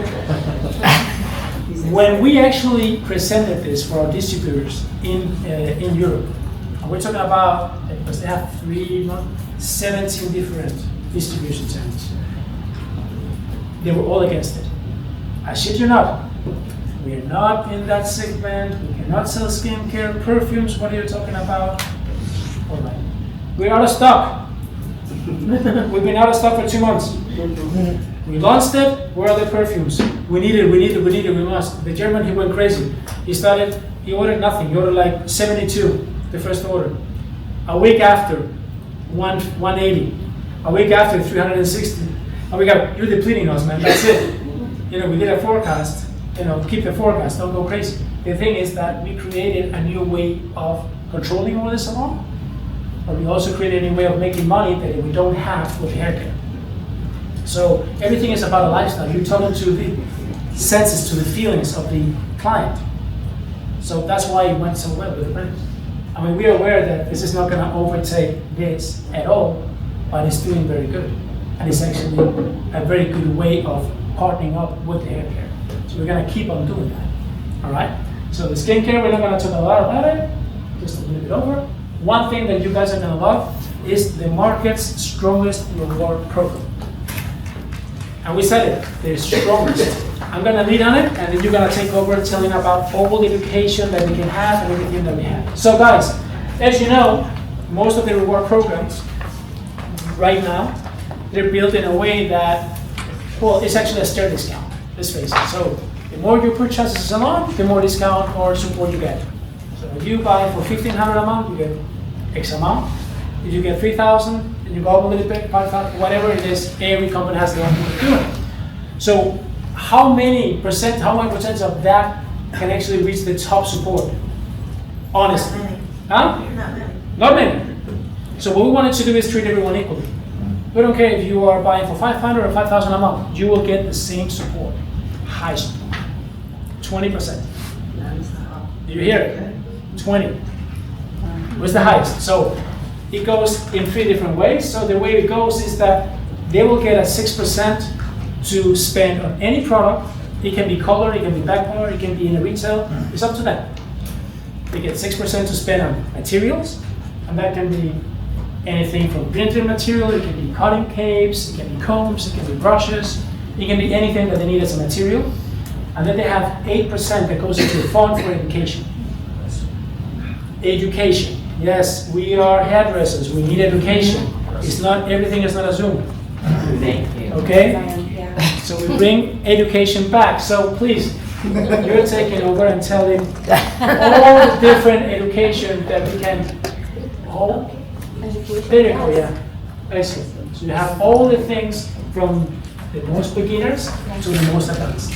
When we actually presented this for our distributors in Europe, and we're talking about, because they have 17 different distribution channels, they were all against it. I shit you not. We're not in that segment. We cannot sell skincare, perfumes. What are you talking about? All right. We're out of stock. We've been out of stock for 2 months. We launched it. Where are the perfumes? We need it, we must. The German, he went crazy. He ordered nothing. He ordered like 72, the first order. A week after, 180. A week after, 360. And we got, you're depleting us, man, that's it. We did a forecast, keep the forecast, don't go crazy. The thing is that we created a new way of controlling all this along, but we also created a new way of making money that we don't have with haircare. So everything is about a lifestyle. You're talking to the senses, to the feelings of the client. So that's why it went so well with the brand. I mean, we are aware that this is not going to overtake this at all, but it's doing very good. And it's actually a very good way of partnering up with the hair care. So we're going to keep on doing that. All right? So the skincare, we're not going to talk a lot about it, just a little bit over. One thing that you guys are going to love is the market's strongest reward program. And we said it, the strongest. I'm going to lead on it, and then you're going to take over telling about all the education that we can have and everything that we have. So guys, as you know, most of the reward programs right now, they're built in a way that, well, it's actually a stair discount, let's face it. So the more you purchase a salon, the more discount or support you get. So if you buy for $1,500 a month, you get X amount. If you get $3,000, and you go up a little bit, $5,000, whatever it is, every company has their own way of doing it. So how many percent of that can actually reach the top support? Honestly. Huh? Not many. So what we wanted to do is treat everyone equally. We don't care if you are buying for $500 or $5,000 a month, you will get the same support, high support, 20%. Do you hear it? 20 was the highest. So it goes in 3 different ways. So the way it goes is that they will get a 6% to spend on any product. It can be color, it can be back color, it can be in a retail. It's up to them. They get 6% to spend on materials, and that can be anything from printed material, it can be cutting capes, it can be combs, it can be brushes, it can be anything that they need as a material. And then they have 8% that goes into a fund for education. Education. Yes, we are hairdressers, we need education. It's not, everything is not a Zoom. Okay? Yeah. So we bring education back. So please, you're taking over and telling all the different education that we can hold. There you go, yeah. Excellent. So you have all the things from the most beginners to the most advanced.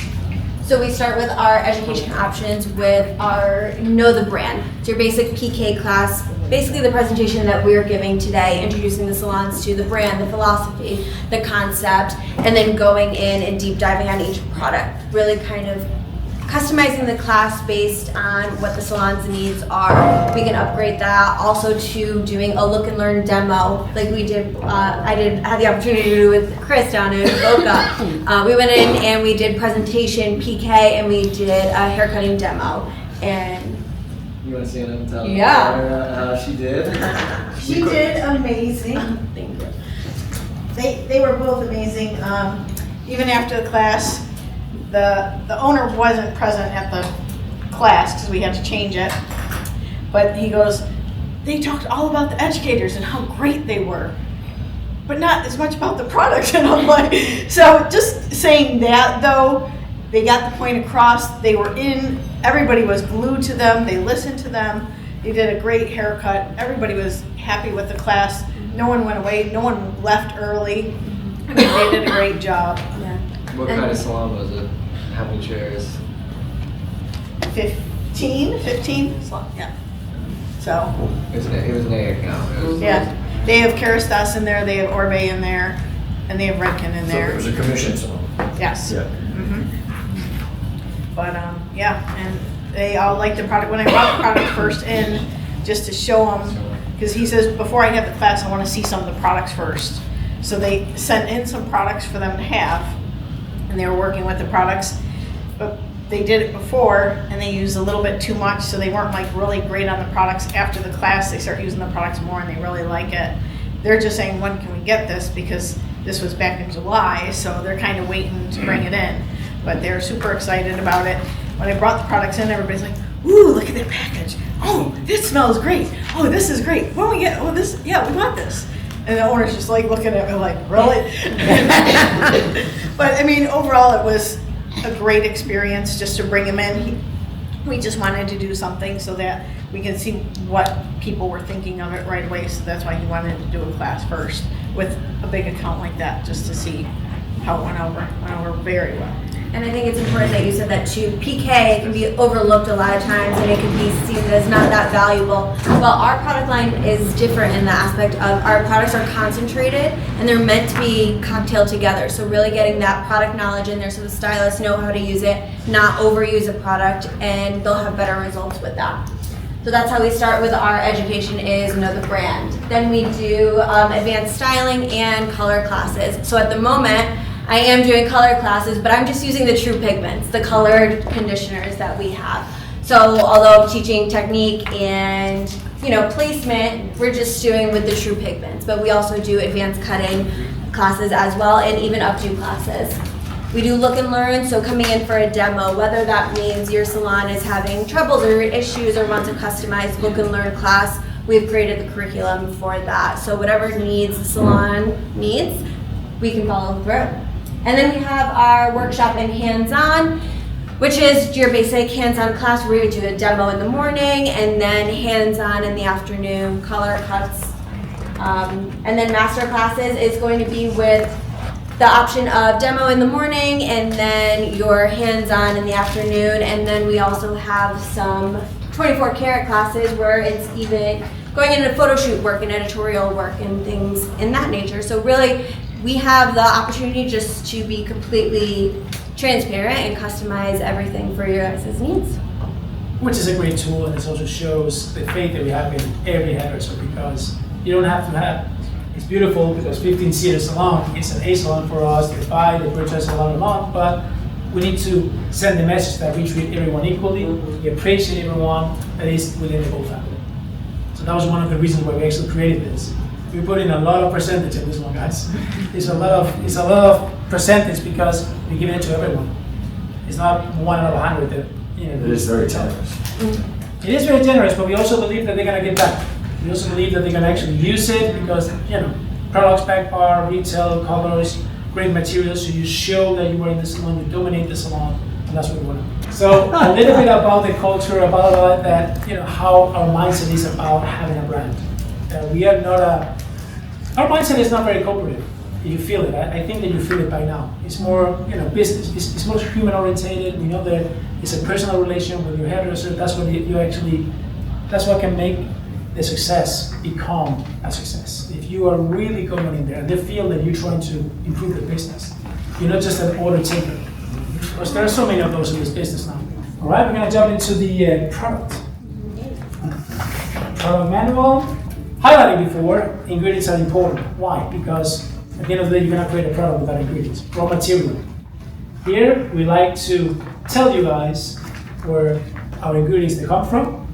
So we start with our education options with our Know the Brand. It's your basic PK class, basically the presentation that we're giving today, introducing the salons to the brand, the philosophy, the concept, and then going in and deep diving on each product, really kind of customizing the class based on what the salon's needs are. We can upgrade that also to doing a look and learn demo like we did. I had the opportunity to do with Chris down in Boca. We went in and we did presentation PK and we did a haircutting demo. And you want to see them tell Yeah. how she did? She did amazing. thank you. They were both amazing. Even after the class, the owner wasn't present at the class because we had to change it. But he goes, they talked all about the educators and how great they were, but not as much about the product. And I'm like, so just saying that though, they got the point across. They were in, everybody was glued to them. They listened to them. They did a great haircut. Everybody was happy with the class. No one went away. No one left early. I mean, they did a great job. Yeah. What kind of salon was it? How many chairs? 15? Yeah. So, It was an A account. It was- yeah. They have Kerastase in there, they have Orbe in there, and they have Redken in So there. it was a commission salon. Yes. Yeah. But, yeah, and they all liked the product. When I brought the product first in, just to show them, because he says, before I have the class, I want to see some of the products first. So they sent in some products for them to have, and they were working with the products. But they did it before, and they used a little bit too much, so they weren't like really great on the products. After the class, they start using the products more, and they really like it. They're just saying, when can we get this? Because this was back in July, so they're kind of waiting to bring it in. But they're super excited about it. When I brought the products in, everybody's like, ooh, look at that package. Oh, this smells great. Oh, this is great. When we get, oh, this, yeah, we want this. And the owner's just like looking at me like, really? But I mean, overall, it was a great experience just to bring him in. We just wanted to do something so that we can see what people were thinking of it right away. So that's why he wanted to do a class first with a big account like that, just to see how it went over. Went over very well. And I think it's important that you said that too. PK can be overlooked a lot of times and it can be seen as not that valuable. Well, our product line is different in the aspect of our products are concentrated and they're meant to be cocktailed together. So really getting that product knowledge in there so the stylists know how to use it, not overuse a product, and they'll have better results with that. So that's how we start with our education is know the brand. Then we do advanced styling and color classes. So at the moment, I am doing color classes, but I'm just using the True Pigments, the colored conditioners that we have. So although I'm teaching technique and placement, we're just doing with the True Pigments. But we also do advanced cutting classes as well, and even updo classes. We do look and learn, so coming in for a demo, whether that means your salon is having troubles or issues or wants a customized look and learn class, we've created the curriculum for that. So whatever needs the salon needs, we can follow through. And then we have our workshop and hands-on, which is your basic hands-on class where you do a demo in the morning and then hands-on in the afternoon, color cuts. And then master classes is going to be with the option of demo in the morning and then your hands-on in the afternoon. And then we also have some 24 karat classes where it's even going into photo shoot work and editorial work and things in that nature. So really, we have the opportunity just to be completely transparent and customize everything for your guys' needs. Which is a great tool, and it also shows the faith that we have in every hairdresser, because you don't have to have, it's beautiful because 15 seaters salon, it's an A salon for us, they buy, they purchase a lot a month, but we need to send the message that we treat everyone equally, we appreciate everyone that is within the whole family. So that was one of the reasons why we actually created this. We put in a lot of percentage in this one, guys. It's a lot of percentage because we give it to everyone. It's not 1 out of 100 that, It is very generous. It is very generous, but we also believe that they're gonna get back. We also believe that they're gonna actually use it because, products, back bar, retail, colors, great materials, so you show that you are in the salon, you dominate the salon, and that's what we want to do. So a little bit about the culture, about that, how our mindset is about having a brand. We are not our mindset is not very corporate. You feel it. I think that you feel it by now. It's more, business. It's more human orientated. We know that it's a personal relation with your hairdresser. That's what that's what can make the success become a success. If you are really going in there and they feel that you're trying to improve the business, you're not just an order taker. Because there are so many of those in this business now. All right, we're gonna jump into the product. Product manual. Highlighted before, ingredients are important. Why? Because at the end of the day, you're gonna create a product without ingredients, raw material. Here, we like to tell you guys where our ingredients they come from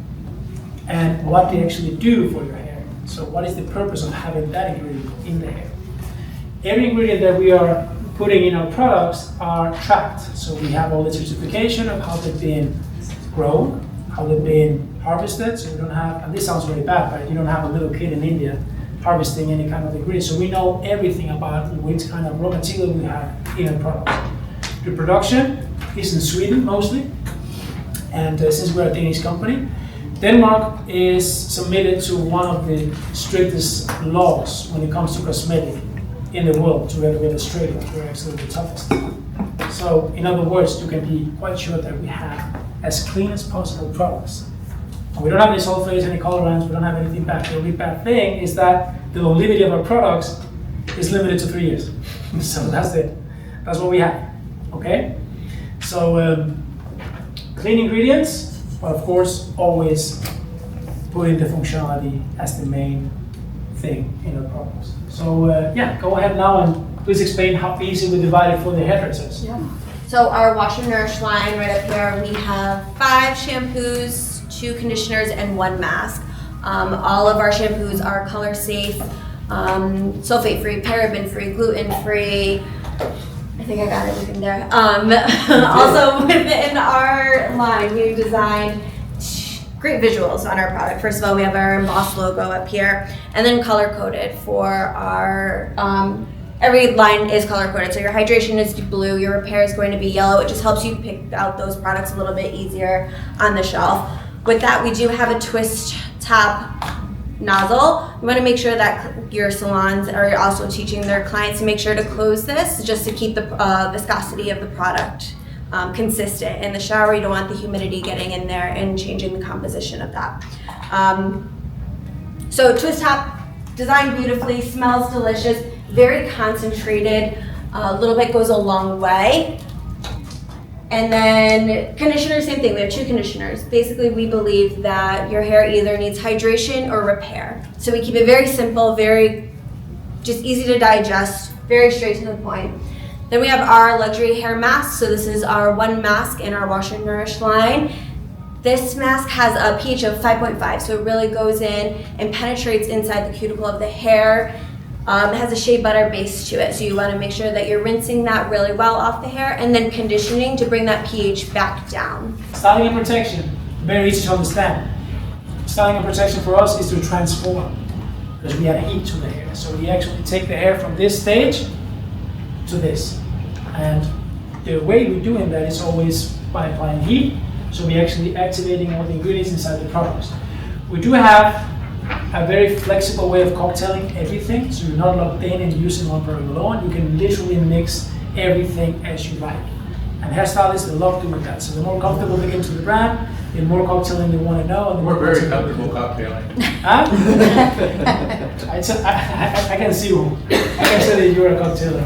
and what they actually do for your hair. So what is the purpose of having that ingredient in the hair? Every ingredient that we are putting in our products are tracked. So we have all the certification of how they've been grown, how they've been harvested, so we don't have, and this sounds very bad, but you don't have a little kid in India harvesting any kind of ingredient. So we know everything about which kind of raw material we have in our products. The production is in Sweden mostly, and since we're a Danish company, Denmark is submitted to one of the strictest laws when it comes to cosmetic in the world, together with Australia. We're actually the toughest. So in other words, you can be quite sure that we have as clean as possible products. We don't have any sulfates, any colorants, we don't have anything bad. The only bad thing is that the longevity of our products is limited to 3 years. So that's it. That's what we have. Okay? So clean ingredients, but of course always putting the functionality as the main thing in our products. So yeah, go ahead now and please explain how easy we divide it for the hairdressers. Yeah. So our Wash and Nourish line right up here, we have 5 shampoos, 2 conditioners, and 1 mask. All of our shampoos are color safe, sulfate-free, paraben-free, gluten-free. I think I got everything there. Also within our line, we've designed great visuals on our product. First of all, we have our embossed logo up here, and then color-coded for our, every line is color-coded. So your hydration is blue, your repair is going to be yellow. It just helps you pick out those products a little bit easier on the shelf. With that, we do have a twist top nozzle. You want to make sure that your salons are also teaching their clients to make sure to close this just to keep the viscosity of the product consistent. In the shower, you don't want the humidity getting in there and changing the composition of that. So twist top, designed beautifully, smells delicious, very concentrated, a little bit goes a long way. And then conditioner, same thing, we have 2 conditioners. Basically, we believe that your hair either needs hydration or repair. So we keep it very simple, very just easy to digest, very straight to the point. Then we have our luxury hair mask. So this is our one mask in our Wash and Nourish line. This mask has a pH of 5.5, so it really goes in and penetrates inside the cuticle of the hair. It has a shea butter base to it, so you want to make sure that you're rinsing that really well off the hair and then conditioning to bring that pH back down. Styling and protection, very easy to understand. Styling and protection for us is to transform, because we add heat to the hair. So we actually take the hair from this stage to this. And the way we're doing that is always by applying heat. So we're actually activating all the ingredients inside the products. We do have a very flexible way of cocktailing everything, so you're not locked in and using one product alone. You can literally mix everything as you like. And hairstylists love doing that. So the more comfortable they get to the brand, the more cocktailing they want to know. And the We're more very comfortable cocktailing. Huh? I can see you. I can say that you're a cocktailer.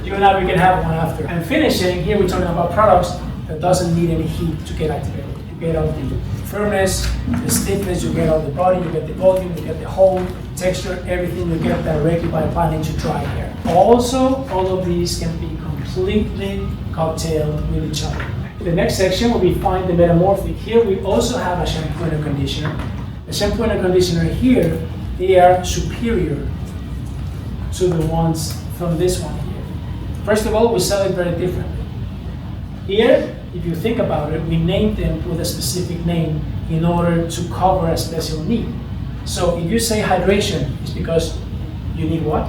You and I, we can have one after. And finishing, here we're talking about products that doesn't need any heat to get activated. You get all the firmness, the stiffness, you get all the body, you get the volume, you get the whole texture, everything you get directly by applying to dry hair. Also, all of these can be completely cocktailed with each other. The next section where we find the Metamorphic. Here we also have a shampoo and a conditioner. The shampoo and a conditioner here, they are superior to the ones from this one here. First of all, we sell it very differently. Here, if you think about it, we named them with a specific name in order to cover a special need. So if you say hydration, it's because you need what?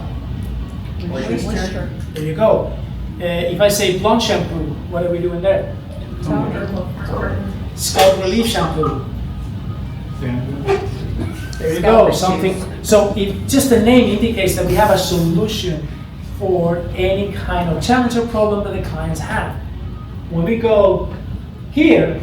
Moisture. There you go. If I say blonde shampoo, what are we doing there? Scalp relief shampoo. There you go, something. So if just the name indicates that we have a solution for any kind of challenge or problem that the clients have. When we go here,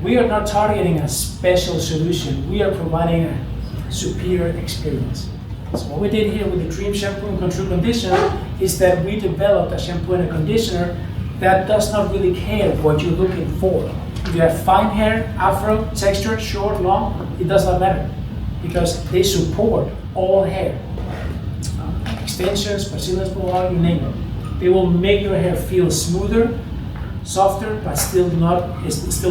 we are not targeting a special solution. We are providing a superior experience. So what we did here with the Dream Shampoo and Control Conditioner is that we developed a shampoo and a conditioner that does not really care what you're looking for. If you have fine hair, afro, texture, short, long, it does not matter because they support all hair. Extensions, Brazilian blowout, you name it. They will make your hair feel smoother, softer, but still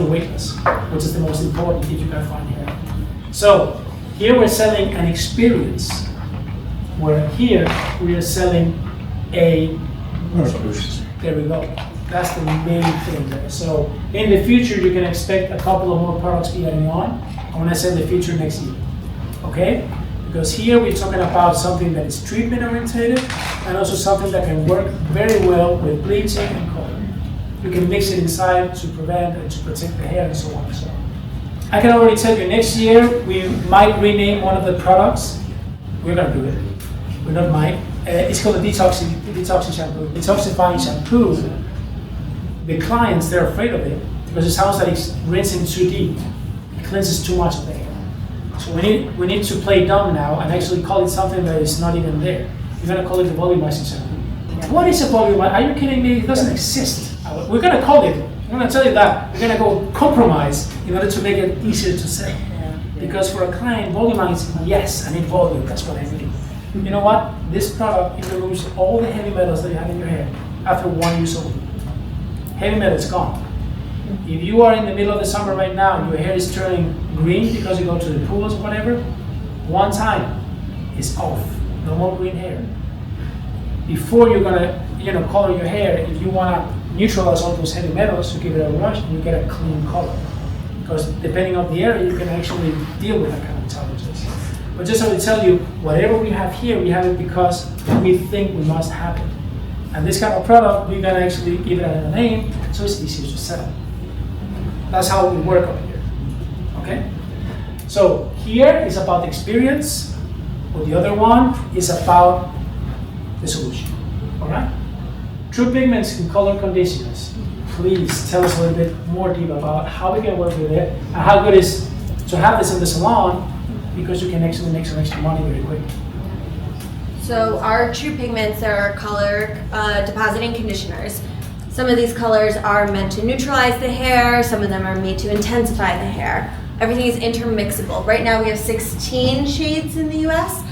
weightless, which is the most important if you can find hair. So here we're selling an experience, where here we are selling a solution. There we go. That's the main thing there. So in the future, you can expect a couple of more products be adding on. I want to say the future next year, okay? Because here we're talking about something that is treatment oriented and also something that can work very well with bleaching and coloring. You can mix it inside to prevent and to protect the hair and so on and so on. I can already tell you next year we might rename one of the products. We're gonna do it. We're not might. It's called a detoxing shampoo. Detoxifying shampoo. The clients, they're afraid of it because it sounds like it's rinsing too deep. It cleanses too much of the hair. So we need to play dumb now and actually call it something that is not even there. We're gonna call it the Volumizing shampoo. What is a Volumizer? Are you kidding me? It doesn't exist. We're gonna call it. I'm gonna tell you that. We're gonna go compromise in order to make it easier to say. Because for a client, Volumizing, yes, I need volume. That's what I need. You know what? This product, it removes all the heavy metals that you have in your hair after one use only. Heavy metal is gone. If you are in the middle of the summer right now and your hair is turning green because you go to the pools or whatever, one time it's off. No more green hair. Before you're gonna, color your hair, if you wanna neutralize all those heavy metals, you give it a wash and you get a clean color. Because depending on the area, you can actually deal with that kind of challenges. But just so to tell you, whatever we have here, we have it because we think we must have it. And this kind of product, we're gonna actually give it a name, so it's easier to sell. That's how we work over here, okay? So here is about the experience, or the other one is about the solution, all right? True Pigments and color conditioners. please tell us a little bit more deep about how we can work with it and how good it is to have this in the salon, because you can actually make some extra money very quick. So our True Pigments are color depositing conditioners. Some of these colors are meant to neutralize the hair, some of them are made to intensify the hair. Everything is intermixable. Right now we have 16 shades in the US.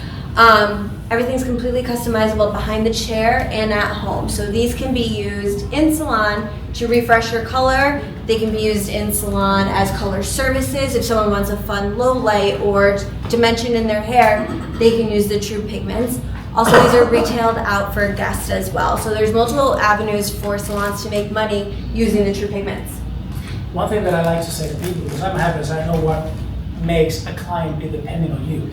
Everything's completely customizable behind the chair and at home. So these can be used in salon to refresh your color. They can be used in salon as color services. If someone wants a fun low light or dimension in their hair, they can use the True Pigments. Also, these are retailed out for guests as well. So there's multiple avenues for salons to make money using the True Pigments. One thing that I like to say to people, because I'm a hairdresser, I know what makes a client be depending on you.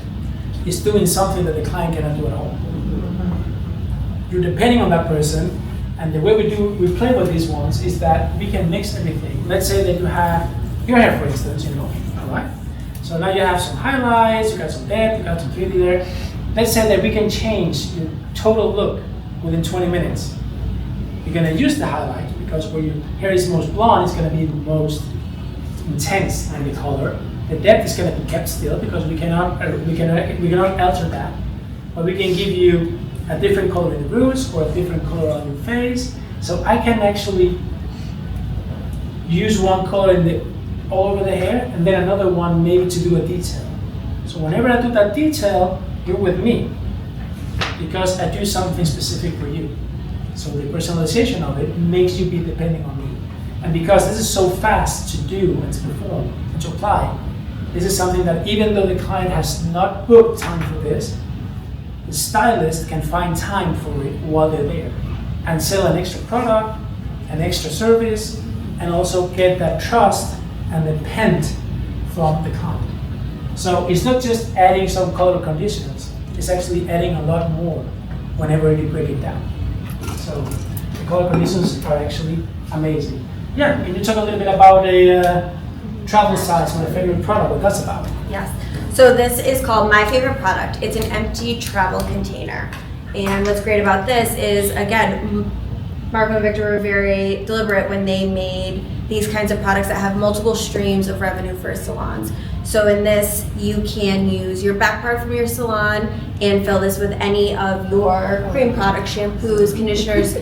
Is doing something that the client cannot do at home. You're depending on that person, and the way we play with these ones is that we can mix everything. Let's say that you have your hair, for instance, all right? So now you have some highlights, you got some depth, you got some beauty there. Let's say that we can change your total look within 20 minutes. You're gonna use the highlight because where your hair is most blonde, it's gonna be the most intense in the color. The depth is going to be kept still because we cannot alter that. But we can give you a different color in the roots or a different color on your face. So I can actually use one color all over the hair and then another one maybe to do a detail. So whenever I do that detail, you're with me because I do something specific for you. So the personalization of it makes you be depending on me. And because this is so fast to do and to perform and to apply, this is something that even though the client has not booked time for this, the stylist can find time for it while they're there and sell an extra product, an extra service, and also get that trust and the pent from the client. So it's not just adding some color conditioners, it's actually adding a lot more whenever you break it down. So the color conditioners are actually amazing. Yeah, can you talk a little bit about a travel size, my favorite product, what that's about? Yes. So this is called My Favorite Product. It's an empty travel container. And what's great about this is, again, Marco and Victor were very deliberate when they made these kinds of products that have multiple streams of revenue for salons. So in this, you can use your back part from your salon and fill this with any of your cream products, shampoos, conditioners.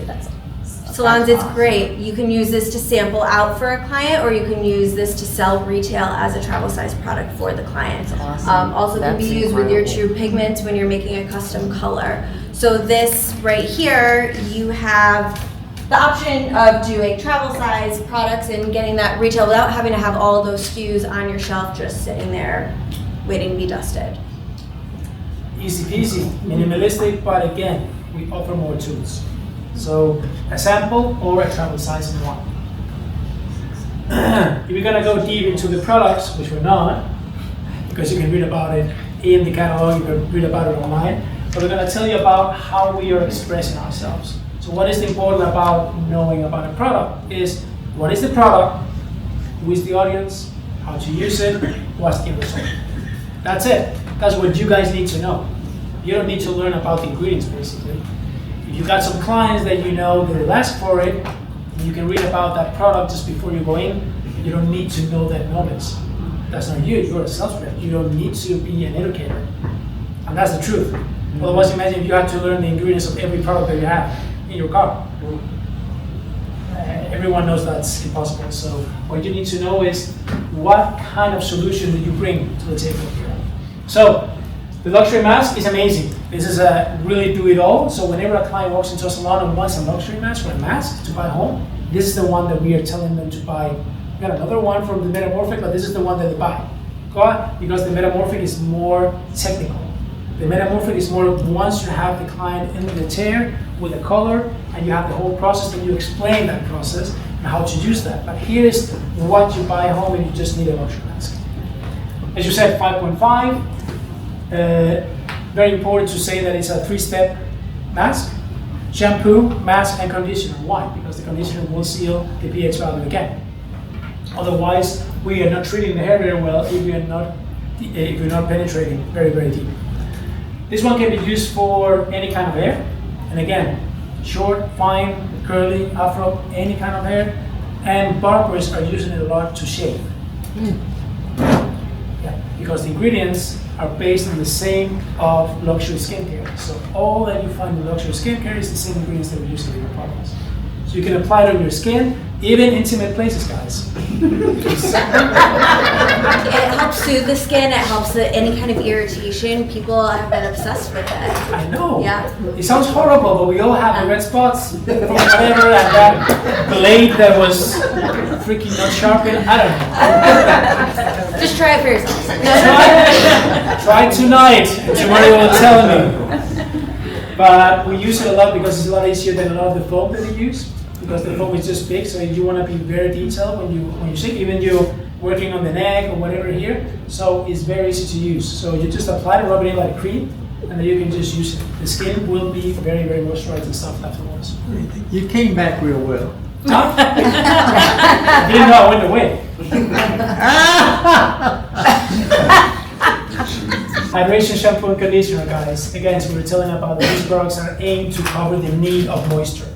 Salons, it's great. You can use this to sample out for a client, or you can use this to sell retail as a travel size product for the client. Also can be used with your True Pigments when you're making a custom color. So this right here, you have the option of doing travel size products and getting that retail without having to have all those SKUs on your shelf just sitting there waiting to be dusted. Easy peasy, minimalistic, but again, we offer more tools. So a sample or a travel size in one. If you're gonna go deep into the products, which we're not, because you can read about it in the catalog, you can read about it online, but we're gonna tell you about how we are expressing ourselves. So what is important about knowing about a product is what is the product, who is the audience, how to use it, what's the result. That's it. That's what you guys need to know. You don't need to learn about the ingredients basically. If you got some clients that you know that will ask for it, you can read about that product just before you go in. You don't need to know that knowledge. That's not you, you're a sales rep. You don't need to be an educator. And that's the truth. Otherwise, imagine if you had to learn the ingredients of every product that you have in your car. Everyone knows that's impossible. So what you need to know is what kind of solution do you bring to the table here. So the luxury mask is amazing. This is a really do-it-all. So whenever a client walks into a salon and wants a luxury mask or a mask to buy home, this is the one that we are telling them to buy. We got another one from the Metamorphic, but this is the one that they buy. Why? Because the Metamorphic is more technical. The Metamorphic is more once you have the client in the chair with a color and you have the whole process and you explain that process and how to use that. But here's what you buy home and you just need a luxury mask. As you said, 5.5. Very important to say that it's a 3-step mask. Shampoo, mask, and conditioner. Why? Because the conditioner will seal the pH value again. Otherwise, we are not treating the hair very well if we're not penetrating very, very deep. This one can be used for any kind of hair. And again, short, fine, curly, afro, any kind of hair. And barbers are using it a lot to shave. Yeah, because the ingredients are based on the same of luxury skincare. So all that you find in luxury skincare is the same ingredients that we use in your products. So you can apply it on your skin, even intimate places, guys. It helps soothe the skin. It helps any kind of irritation. People have been obsessed with it. I know. Yeah. It sounds horrible, but we all have the red spots from whatever, and that blade that was freaking not sharpened. I don't know. Just try it for yourself. Try tonight. Tomorrow you will tell me. But we use it a lot because it's a lot easier than a lot of the foam that we use. Because the foam is just big, so you want to be very detailed when you shave. Even you're working on the neck or whatever here, so it's very easy to use. So you just apply it, rub it in like a cream, and then you can just use it. The skin will be very, very moisturized and soft afterwards. You came back real well. Huh? I didn't know I went away. Hydration shampoo and conditioner, guys. Again, so we're telling about that these products are aimed to cover the need of moisture.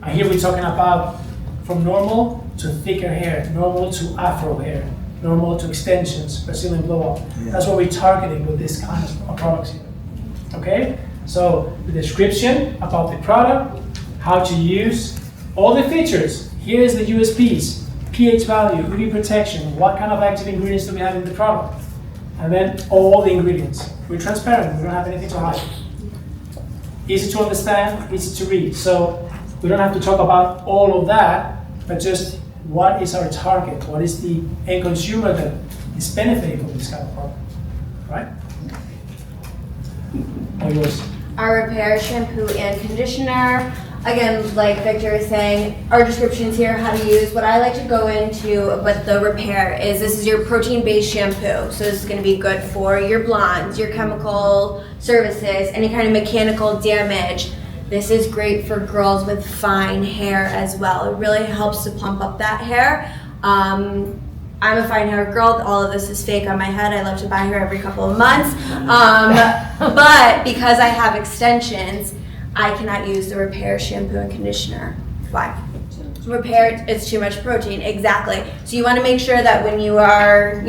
And here we're talking about from normal to thicker hair, normal to afro hair, normal to extensions, Brazilian blow-up. Yeah. That's what we're targeting with this kind of products here. Okay? So the description about the product, how to use, all the features. Here's the USPs, pH value, UV protection, what kind of active ingredients do we have in the product, and then all the ingredients. We're transparent, we don't have anything to hide. Easy to understand, easy to read. So we don't have to talk about all of that, but just what is our target? What is the end consumer that is benefiting from this kind of product, right? What yours? Our repair shampoo and conditioner. Again, like Victor is saying, our descriptions here, how to use. What I like to go into with the repair is this is your protein-based shampoo. So this is going to be good for your blondes, your chemical services, any kind of mechanical damage. This is great for girls with fine hair as well. It really helps to plump up that hair. I'm a fine hair girl. All of this is fake on my head. I love to buy hair every couple of months. But because I have extensions, I cannot use the repair shampoo and conditioner. Why? Repair, it's too much protein, exactly. So you want to make sure that when you are,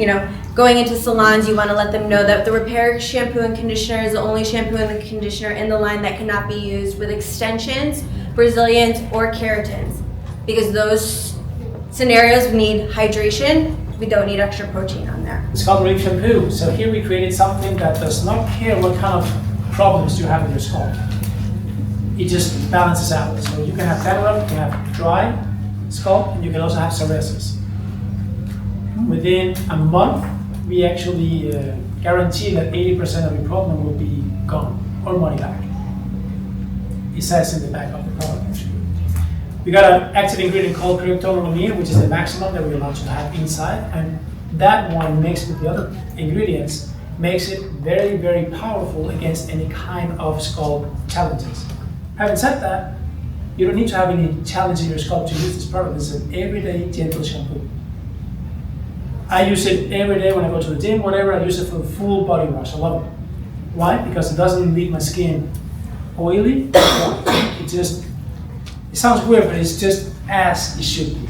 going into salons, you want to let them know that the repair shampoo and conditioner is the only shampoo and the conditioner in the line that cannot be used with extensions, Brazilians, or keratins. Because those scenarios need hydration, we don't need extra protein on there. It's called Relief Shampoo. So here we created something that does not care what kind of problems you have with your scalp. It just balances out. So you can have dandruff, you can have dry scalp, and you can also have psoriasis. Within a month, we actually guarantee that 80% of your problem will be gone or money back. It says in the back of the product actually. We got an active ingredient called cruelty-free, which is the maximum that we're allowed to have inside, and that one mixed with the other ingredients makes it very, very powerful against any kind of scalp challenges. Having said that, you don't need to have any challenge in your scalp to use this product. It's an everyday gentle shampoo. I use it every day when I go to the gym, whatever. I use it for the full body wash. I love it. Why? Because it doesn't leave my skin oily. It sounds weird, but it's just as it should be.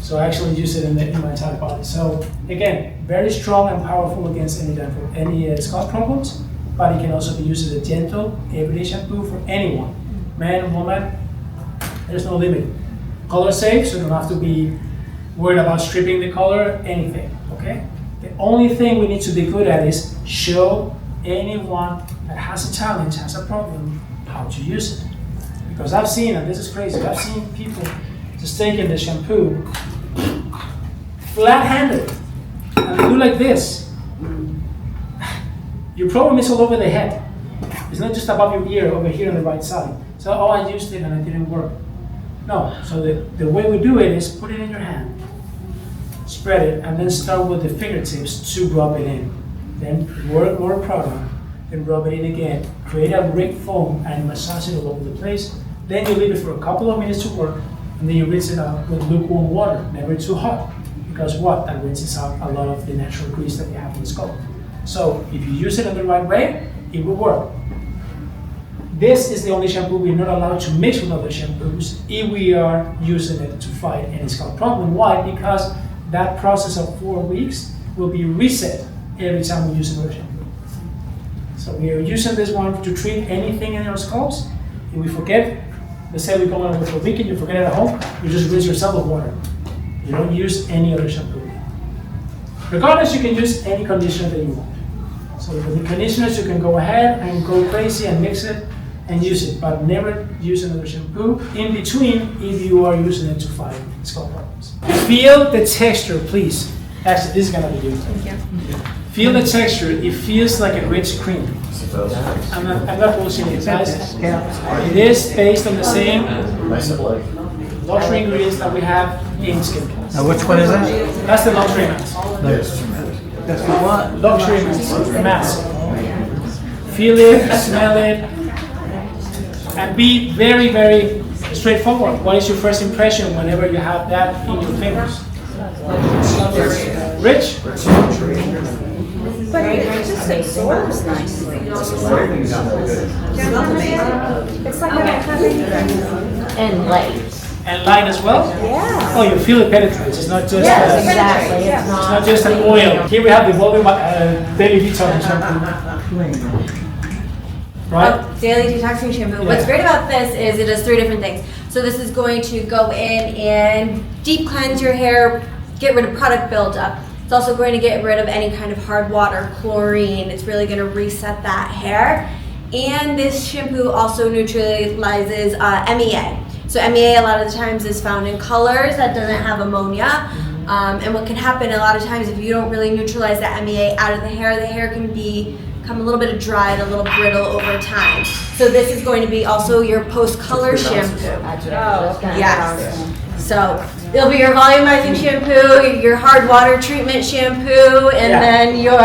So I actually use it in my entire body. So again, very strong and powerful against any scalp problems, but it can also be used as a gentle, everyday shampoo for anyone. Man, woman, there's no limit. Color safe, so you don't have to be worried about stripping the color, anything, okay? The only thing we need to be good at is show anyone that has a challenge, has a problem, how to use it. Because I've seen, and this is crazy, I've seen people just taking the shampoo flat-handed, and they do like this. Your problem is all over the head. It's not just above your ear, over here on the right side. So, oh, I used it and it didn't work. No, so the way we do it is put it in your hand, spread it, and then start with the fingertips to rub it in. Then work more product, then rub it in again. Create a rig foam and massage it all over the place. Then you leave it for a couple of minutes to work, and then you rinse it out with lukewarm water, never too hot. Because what? That rinses out a lot of the natural grease that we have in the scalp. So if you use it in the right way, it will work. This is the only shampoo we're not allowed to mix with other shampoos if we are using it to fight any scalp problem. Why? Because that process of 4 weeks will be reset every time we use another shampoo. So we are using this one to treat anything in our scalps. If we forget, let's say we go on with a weekend, you forget it at home, you just rinse yourself with water. You don't use any other shampoo. Regardless, you can use any conditioner that you want. So with the conditioners, you can go ahead and go crazy and mix it and use it, but never use another shampoo in between if you are using it to fight scalp problems. Feel the texture, please. Actually, this is gonna be good. Thank you. Feel the texture. It feels like a rich cream. I'm not bullshitting, guys. It is based on the same luxury ingredients that we have in skincare. Now, which one is that? That's the luxury mask. That's the what? Luxury mask. Feel it, smell it, and be very, very straightforward. What is your first impression whenever you have that in your fingers? Rich? But it just absorbs nicely. It's like And light. And light as well? Yeah. Oh, you feel it penetrates. It's not just Yes, exactly. It's it's not just an oil. Here we have the daily detox shampoo. Right? Daily detoxing shampoo. Yeah. What's great about this is it does 3 different things. So this is going to go in and deep cleanse your hair, get rid of product buildup. It's also going to get rid of any kind of hard water, chlorine. It's really going to reset that hair. And this shampoo also neutralizes MEA. So MEA a lot of the times is found in colors that doesn't have ammonia. And what can happen a lot of times if you don't really neutralize that MEA out of the hair can become a little bit dry and a little brittle over time. So this is going to be also your post-color shampoo. Yes. So it'll be your volumizing shampoo, your hard water treatment shampoo, and then your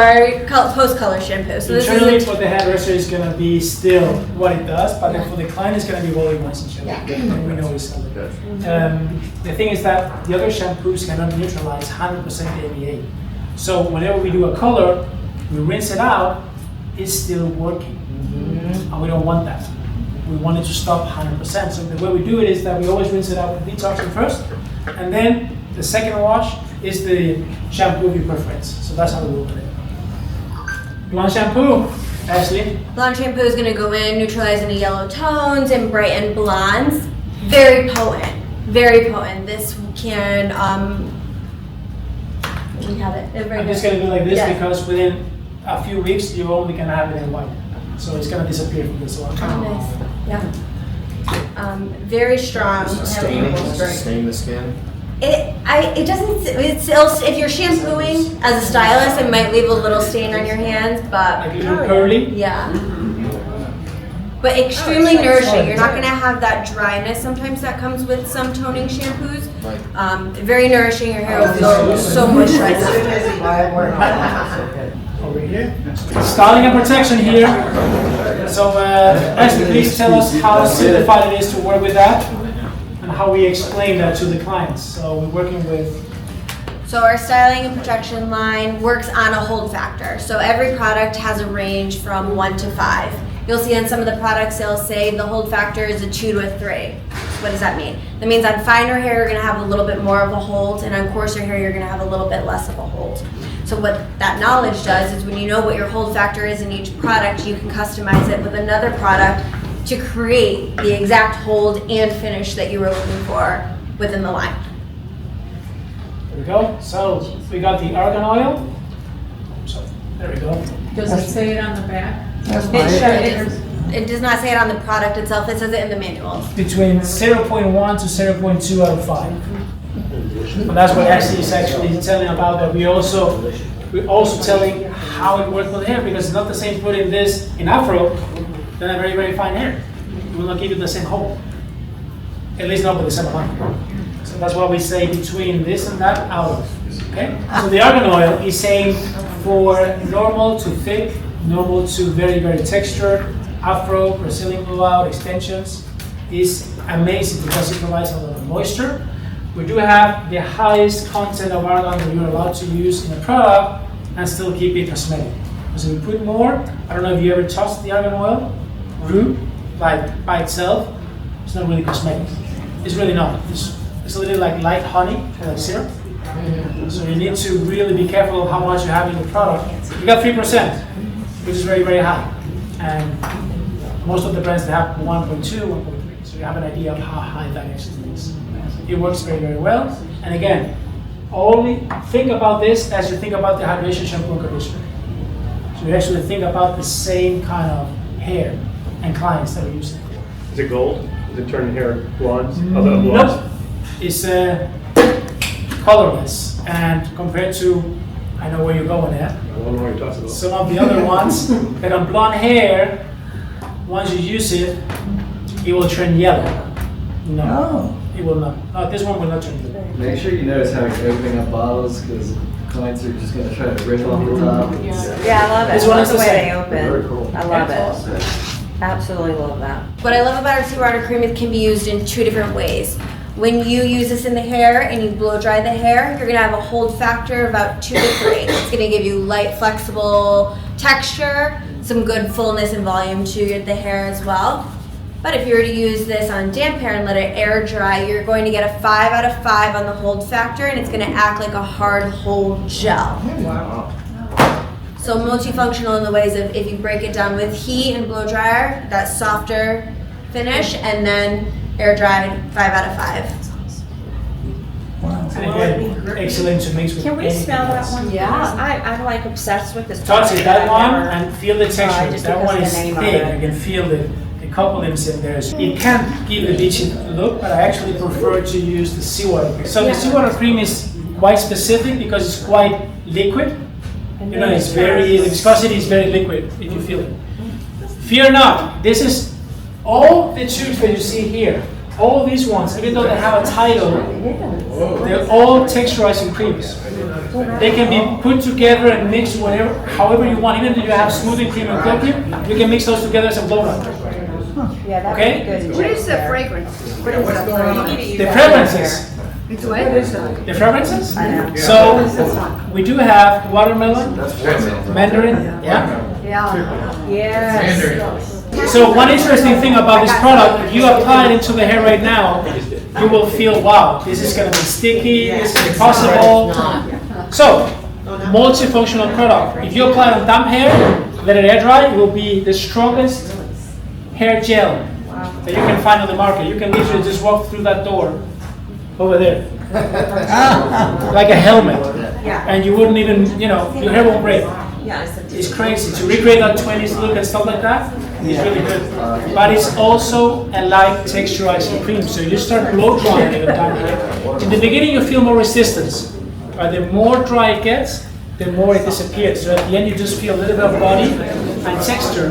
post-color shampoo. So this Internally is for the hairdresser is going to be still what it does, but then for the client it's going to be volumizing shampoo. And we know it's good. The thing is that the other shampoos cannot neutralize 100% the MEA. So whenever we do a color, we rinse it out, it's still working. And we don't want that. We want it to stop 100%. So the way we do it is that we always rinse it out with detoxing first, and then the second wash is the shampoo of your preference. So that's how we work with it. Blonde shampoo, Ashley. blonde shampoo is going to go in, neutralize any yellow tones and brighten blondes. Very potent. Very potent. This can we have it. I'm just going to do like this Yes. because within a few weeks you're only going to have it in white. So it's going to disappear from this one. Oh, nice. Yeah. Very strong. Stain the skin. It doesn't. If you're shampooing as a stylist, it might leave a little stain on your hands, but Like a little curly. yeah. But extremely nourishing. You're not going to have that dryness sometimes that comes with some toning shampoos. Very nourishing. Your hair will feel so moisturized. Over here. Styling and protection here. So Ashley, please tell us how simplified it is to work with that and how we explain that to the clients. So we're working with. So our styling and protection line works on a hold factor. So every product has a range from 1 to 5. You'll see on some of the products they'll say the hold factor is a 2 to a 3. What does that mean? That means on finer hair you're going to have a little bit more of a hold, and on coarser hair you're going to have a little bit less of a hold. So what that knowledge does is when you know what your hold factor is in each product, you can customize it with another product to create the exact hold and finish that you were looking for within the line. There we go. So we got the argan oil. So there we go. Does it say it on the back? It does not say it on the product itself, it says it in the manuals. Between 0.1 to 0.2 out of 5. But that's what Ashley is actually telling about. That we're also telling how it works with hair, because it's not the same putting this in afro than a very, very fine hair. It will not give you the same hold. At least not with the same amount. So that's why we say between this and that out of. Okay? So the argan oil is saying for normal to thick, normal to very, very textured, afro, Brazilian blowout, extensions is amazing because it provides a lot of moisture. We do have the highest content of argan that you're allowed to use in a product and still keep it cosmetic. Because if we put more, I don't know if you ever touched the argan oil, root, like by itself, it's not really cosmetic. It's really not. It's a little like light honey or like syrup. So you need to really be careful of how much you have in your product. You got 3%, which is very, very high. And most of the brands they have 1.2, 1.3. So you have an idea of how high that actually is. It works very, very well. And again, only think about this as you think about the hydration shampoo and conditioner. So you actually think about the same kind of hair and clients that are using it. Is it gold? Is it turning hair blonde? Nope. It's colorless, and compared to, I know where you're going at. I don't know what you're talking about. Some of the other ones that are blonde hair, once you use it, it will turn yellow. No, it will not. No, this one will not turn yellow. Make sure you notice how you're opening up bottles because clients are just going to try to rip off the top. Yeah, I love it. This I one love is the the way same. they open. Very cool. I love it. Absolutely love that. What I love about our Seawater cream, it can be used in 2 different ways. When you use this in the hair and you blow dry the hair, you're gonna have a hold factor of about 2 to 3. It's gonna give you light, flexible texture, some good fullness and volume to the hair as well. But if you were to use this on damp hair and let it air dry, you're going to get a 5 out of 5 on the hold factor, and it's gonna act like a hard hold gel. Wow. So multifunctional in the ways of if you break it down with heat and blow dryer, that softer finish, and then air dried, 5 out of 5. And again, excellent to mix with Can we anything smell that else. one? Yeah. I'm like obsessed with this. Touch it, that I've one, never and feel the texture. just That because one of is the name of thick, it. you can feel the couplings in there. It can give a beachy look, but I actually prefer to use the Seawater cream. So the Seawater cream is quite specific because it's quite liquid. You know, it's very, the viscosity is very liquid if you feel it. Fear not, this is all the tubes that you see here. All these ones, even though they have a title, they're all texturizing creams. They can be put together and mixed whatever, however you want. Even if you have smoothing cream and curl cream, you can mix those together as a blow dry. Yeah, that Okay? would be good. What is the fragrance? What is the fragrance? The fragrances. It's what? The fragrances? I know. So we do have watermelon, Mandarin, yeah. Yes. So one interesting thing about this product, if you apply it into the hair right now, you will feel, wow, this is gonna be sticky, this is possible. So, multifunctional product. If you apply it on damp hair, let it air dry, it will be the strongest hair gel that you can find on the market. You can literally just walk through that door over there. Like a helmet. And you wouldn't even, you know, your hair won't break. It's crazy. To recreate that 20s look and stuff like that, it's really good. But it's also a light texturizing cream. So you start blow drying it down here. In the beginning you feel more resistance. But the more dry it gets, the more it disappears. So at the end you just feel a little bit of body and texture.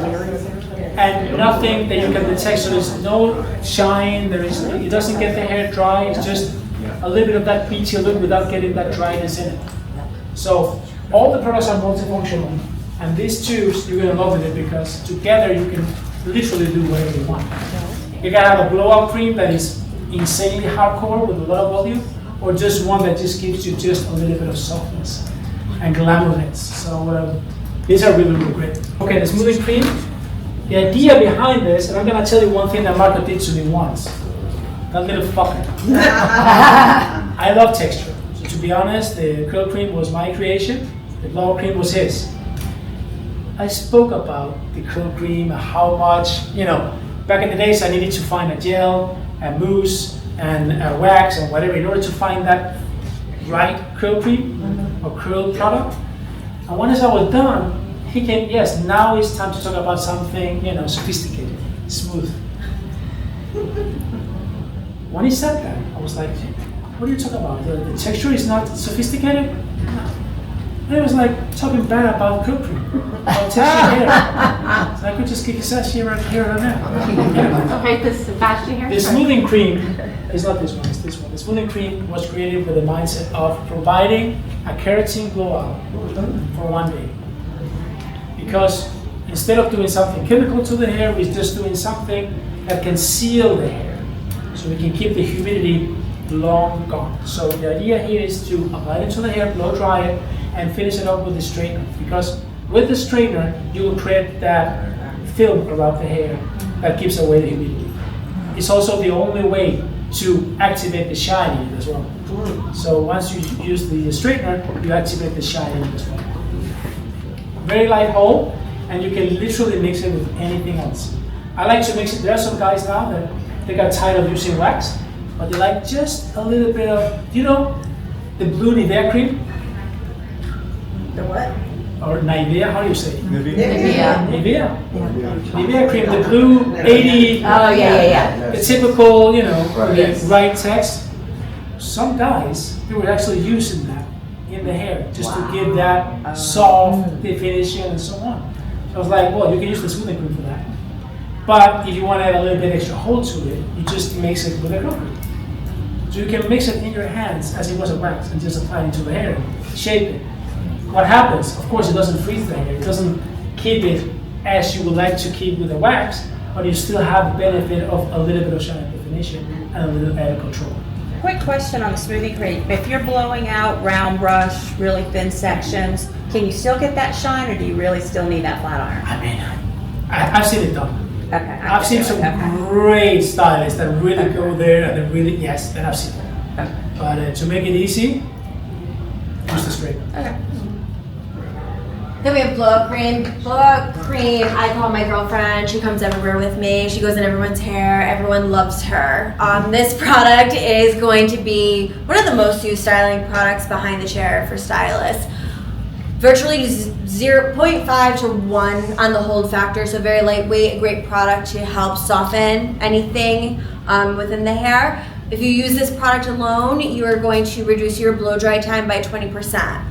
And nothing that you can detect. So there's no shine, it doesn't get the hair dry, it's just a little bit of that peachy look without getting that dryness in it. So all the products are multifunctional, and these tubes, you're gonna love with it because together you can literally do whatever you want. You can have a blowout cream that is insanely hardcore with a lot of volume, or just one that just gives you just a little bit of softness and glamourness. So these are really, really great. Okay, the smoothing cream. The idea behind this, and I'm gonna tell you one thing that Marco did to me once. That little fucker. I love texture. So to be honest, the curl cream was my creation. The blowout cream was his. I spoke about the curl cream, how much, you know, back in the days I needed to find a gel, a mousse, and a wax, and whatever in order to find that right curl cream or curl product. And once I was done, he came, yes, now it's time to talk about something, you know, sophisticated, smooth. When he said that, I was like, what are you talking about? The texture is not sophisticated? And it was like talking bad about curl cream, about texture hair. So I could just kick his ass here right now. Okay, the Sebastian hair. The smoothing cream is not this one, it's this one. The smoothing cream was created with the mindset of providing a keratin blowout for one day. Because instead of doing something chemical to the hair, we're just doing something that can seal the hair. So we can keep the humidity long gone. So the idea here is to apply it to the hair, blow dry it, and finish it up with the straightener. Because with the straightener, you will create that film around the hair that keeps away the humidity. It's also the only way to activate the shine in it as well. So once you use the straightener, you activate the shine in it as well. Very light hold, and you can literally mix it with anything else. I like to mix it. There are some guys now that they got tired of using wax, but they like just a little bit of, you know, the blue Nivea cream? The what? Or Nivea, how do you say it? Yeah. Nivea? Nivea cream, the blue 80, Oh, yeah. the typical, you know, the right text. Some guys, they were actually using that in the hair just to give that soft definition and so on. So I was like, well, you can use the smoothing cream for that. But if you want to add a little bit extra hold to it, you just mix it with a curl cream. So you can mix it in your hands as it was a wax and just apply it into the hair, shape it. What happens, of course, it doesn't freeze the hair. It doesn't keep it as you would like to keep with the wax, but you still have the benefit of a little bit of shine definition and a little added control. Quick question on the smoothing cream. If you're blowing out round brush, really thin sections, can you still get that shine, or do you really still need that flat iron? I mean, I've seen it done. Okay. I've seen some great stylists that really go there and they really, yes, and I've seen it. Okay. But to make it easy, use the straightener. Okay. Then we have blow up cream. Blow up cream, I call my girlfriend. She comes everywhere with me. She goes in everyone's hair. Everyone loves her. This product is going to be one of the most used styling products behind the chair for stylists. Virtually 0.5 to 1 on the hold factor, so very lightweight, a great product to help soften anything within the hair. If you use this product alone, you are going to reduce your blow dry time by 20%.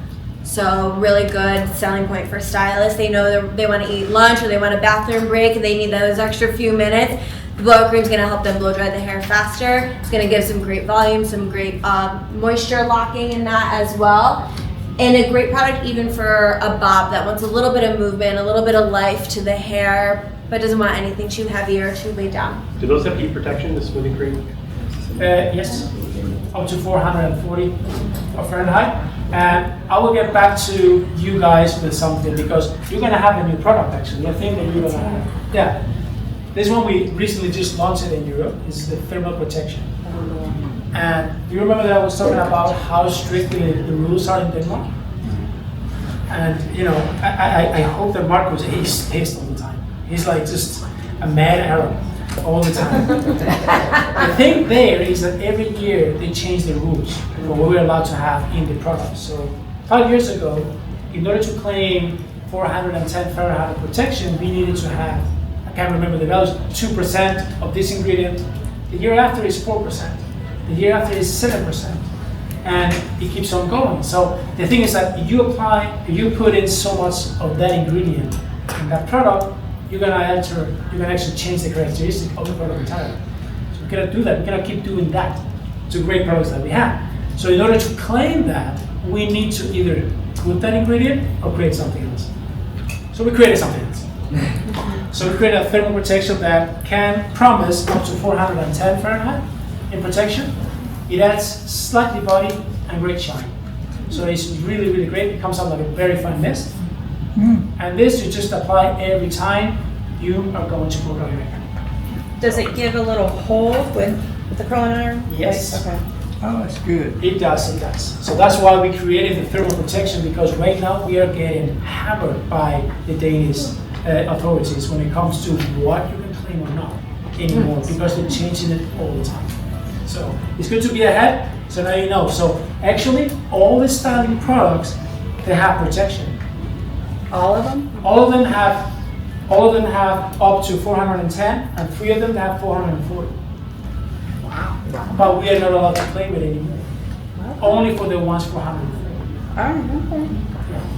So really good selling point for stylists. They know they want to eat lunch or they want a bathroom break and they need those extra few minutes. The blow cream is going to help them blow dry the hair faster. It's going to give some great volume, some great moisture locking in that as well. And a great product even for a bob that wants a little bit of movement, a little bit of life to the hair, but doesn't want anything too heavy or too laid down. Do those have heat protection, the smoothing cream? Yes, up to 440 Fahrenheit. And I will get back to you guys with something because you're going to have a new product actually. I think that you're going to have. Yeah. This one we recently just launched it in Europe. It's the thermal protection. And do you remember that I was talking about how strictly the rules are in Denmark? And you know, I hope that Marcos, he's pissed all the time. He's like just a mad Arab all the time. The thing there is that every year they change the rules for what we're allowed to have in the product. So 5 years ago, in order to claim 410 Fahrenheit of protection, we needed to have, I can't remember the values, 2% of this ingredient. The year after is 4%. The year after is 7%. And it keeps on going. So the thing is that if you put in so much of that ingredient in that product, you're gonna actually change the characteristic of the product entirely. So we cannot do that. We cannot keep doing that to great products that we have. So in order to claim that, we need to either put that ingredient or create something else. So we created something else. So we created a thermal protection that can promise up to 410 Fahrenheit in protection. It adds slightly body and great shine. So it's really, really great. It comes out like a very fine mist. And this you just apply every time you are going to blow dry your hair. Does it give a little hold with the curling iron? Yes. Okay. Oh, that's good. It does, it does. So that's why we created the thermal protection because right now we are getting hammered by the Danish authorities when it comes to what you can claim or not anymore because they're changing it all the time. So it's good to be ahead, so now you know. So actually, all the styling products, they have protection. All of them? All of them have up to 410, and 3 of them have 440. Wow. But we are not allowed to claim it anymore. Only for the ones 440. Okay.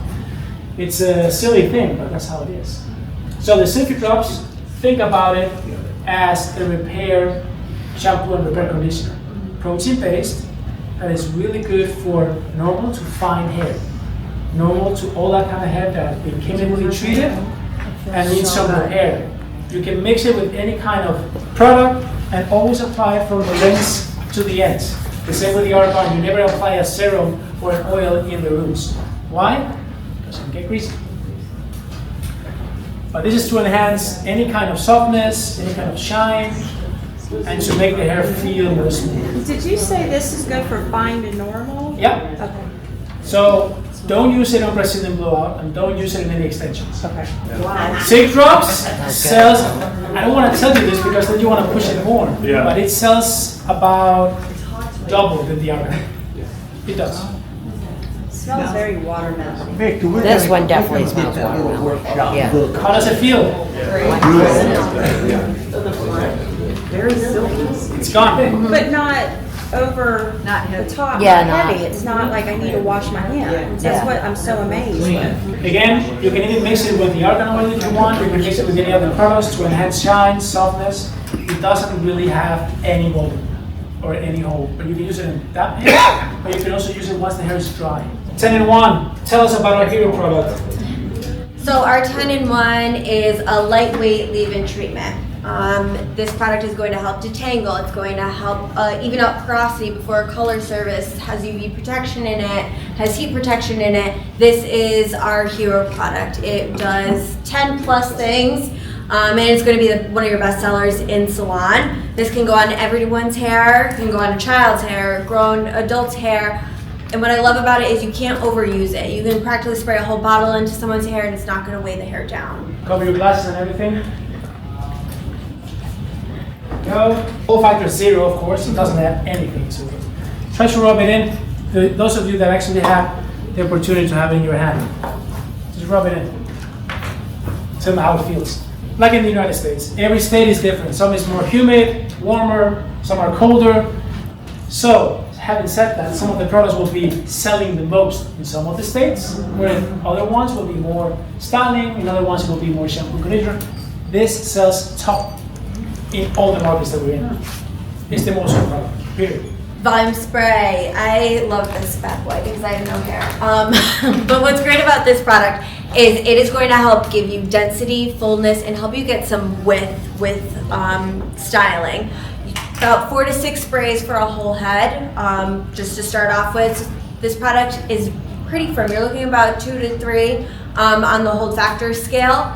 It's a silly thing, but that's how it is. So the Silky Drops, think about it as a repair shampoo and repair conditioner. Protein-based, that is really good for normal to fine hair. Normal to all that kind of hair that has been chemically treated and needs some repair. You can mix it with any kind of product and always apply it from the rings to the ends. The same with the argan, you never apply a serum or an oil in the roots. Why? Because it can get greasy. But this is to enhance any kind of softness, any kind of shine, and to make the hair feel more smooth. Did you say this is good for fine to normal? Yeah. Okay. So don't use it on Brazilian blowout and don't use it in any extensions. Okay. Silk Drops sells, I don't want to tell you this because then you want to push it more, Yeah. but it sells about double than the other. It does. It smells very watermelon. Victor, we're This gonna- one definitely we're gonna smells get that little watermelon. workshop Yeah. book. How does it feel? Very silky. It's gone. But not over the top, Yeah, not not- heavy. It's not like I need to wash my hands. That's Yeah. what I'm so amazed with. Again, you can even mix it with the argan oil if you want. You can mix it with any other products to enhance shine, softness. It doesn't really have any volume or any hole, but you can use it in that hair, but you can also use it once the hair is dry. 10-in-1, tell us about our hero product. So our 10-in-1 is a lightweight leave-in treatment. This product is going to help detangle. It's going to help even out porosity before color service. Has UV protection in it, has heat protection in it. This is our hero product. It does 10 plus things. And it's going to be one of your best sellers in salon. This can go on everyone's hair, it can go on a child's hair, grown adult's hair. And what I love about it is you can't overuse it. You can practically spray a whole bottle into someone's hair and it's not going to weigh the hair down. Cover your glasses and everything. Go. Full factor 0, of course. It doesn't have anything to it. Try to rub it in. Those of you that actually have the opportunity to have it in your hand, just rub it in. Tell me how it feels. Like in the United States, every state is different. Some is more humid, warmer, some are colder. So, having said that, some of the products will be selling the most in some of the states, where other ones will be more styling, in other ones will be more shampoo conditioner. This sells top in all the markets that we're in. It's the most product, period. Volume spray. I love this bad boy because I have no hair. But what's great about this product is it is going to help give you density, fullness, and help you get some width with styling. About 4 to 6 sprays for a whole head. Just to start off with, this product is pretty firm. You're looking about 2 to 3 on the hold factor scale.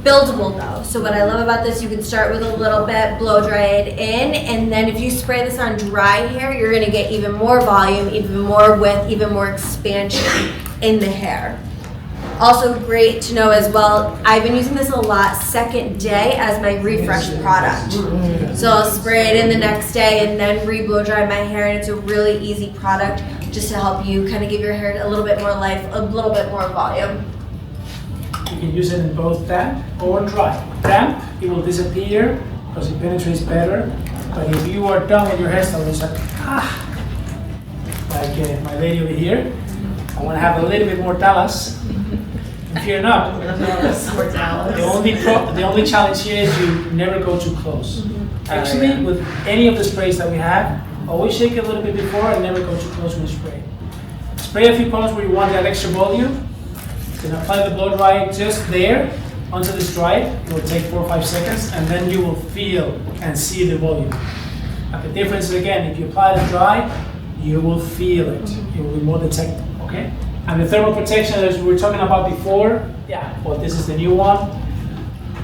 Buildable though, so what I love about this, you can start with a little bit, blow dry it in, and then if you spray this on dry hair, you're gonna get even more volume, even more width, even more expansion in the hair. Also great to know as well, I've been using this a lot second day as my refresh product. So I'll spray it in the next day and then re-blow dry my hair, and it's a really easy product just to help you kind of give your hair a little bit more life, a little bit more volume. You can use it in both damp or dry. Damp, it will disappear because it penetrates better. But if you are done with your hairstyle, it's like, like my lady over here, I want to have a little bit more Dallas. And fear not. The only challenge here is you never go too close. Actually, with any of the sprays that we have, always shake it a little bit before and never go too close when you spray. Spray a few pumps where you want that extra volume. Then apply the blow dry just there until it's dry. It will take 4 or 5 seconds, and then you will feel and see the volume. And the difference is, again, if you apply it dry, you will feel it. It will be more detectable, okay? And the thermal protection, as we were talking about before, yeah, well, this is the new one.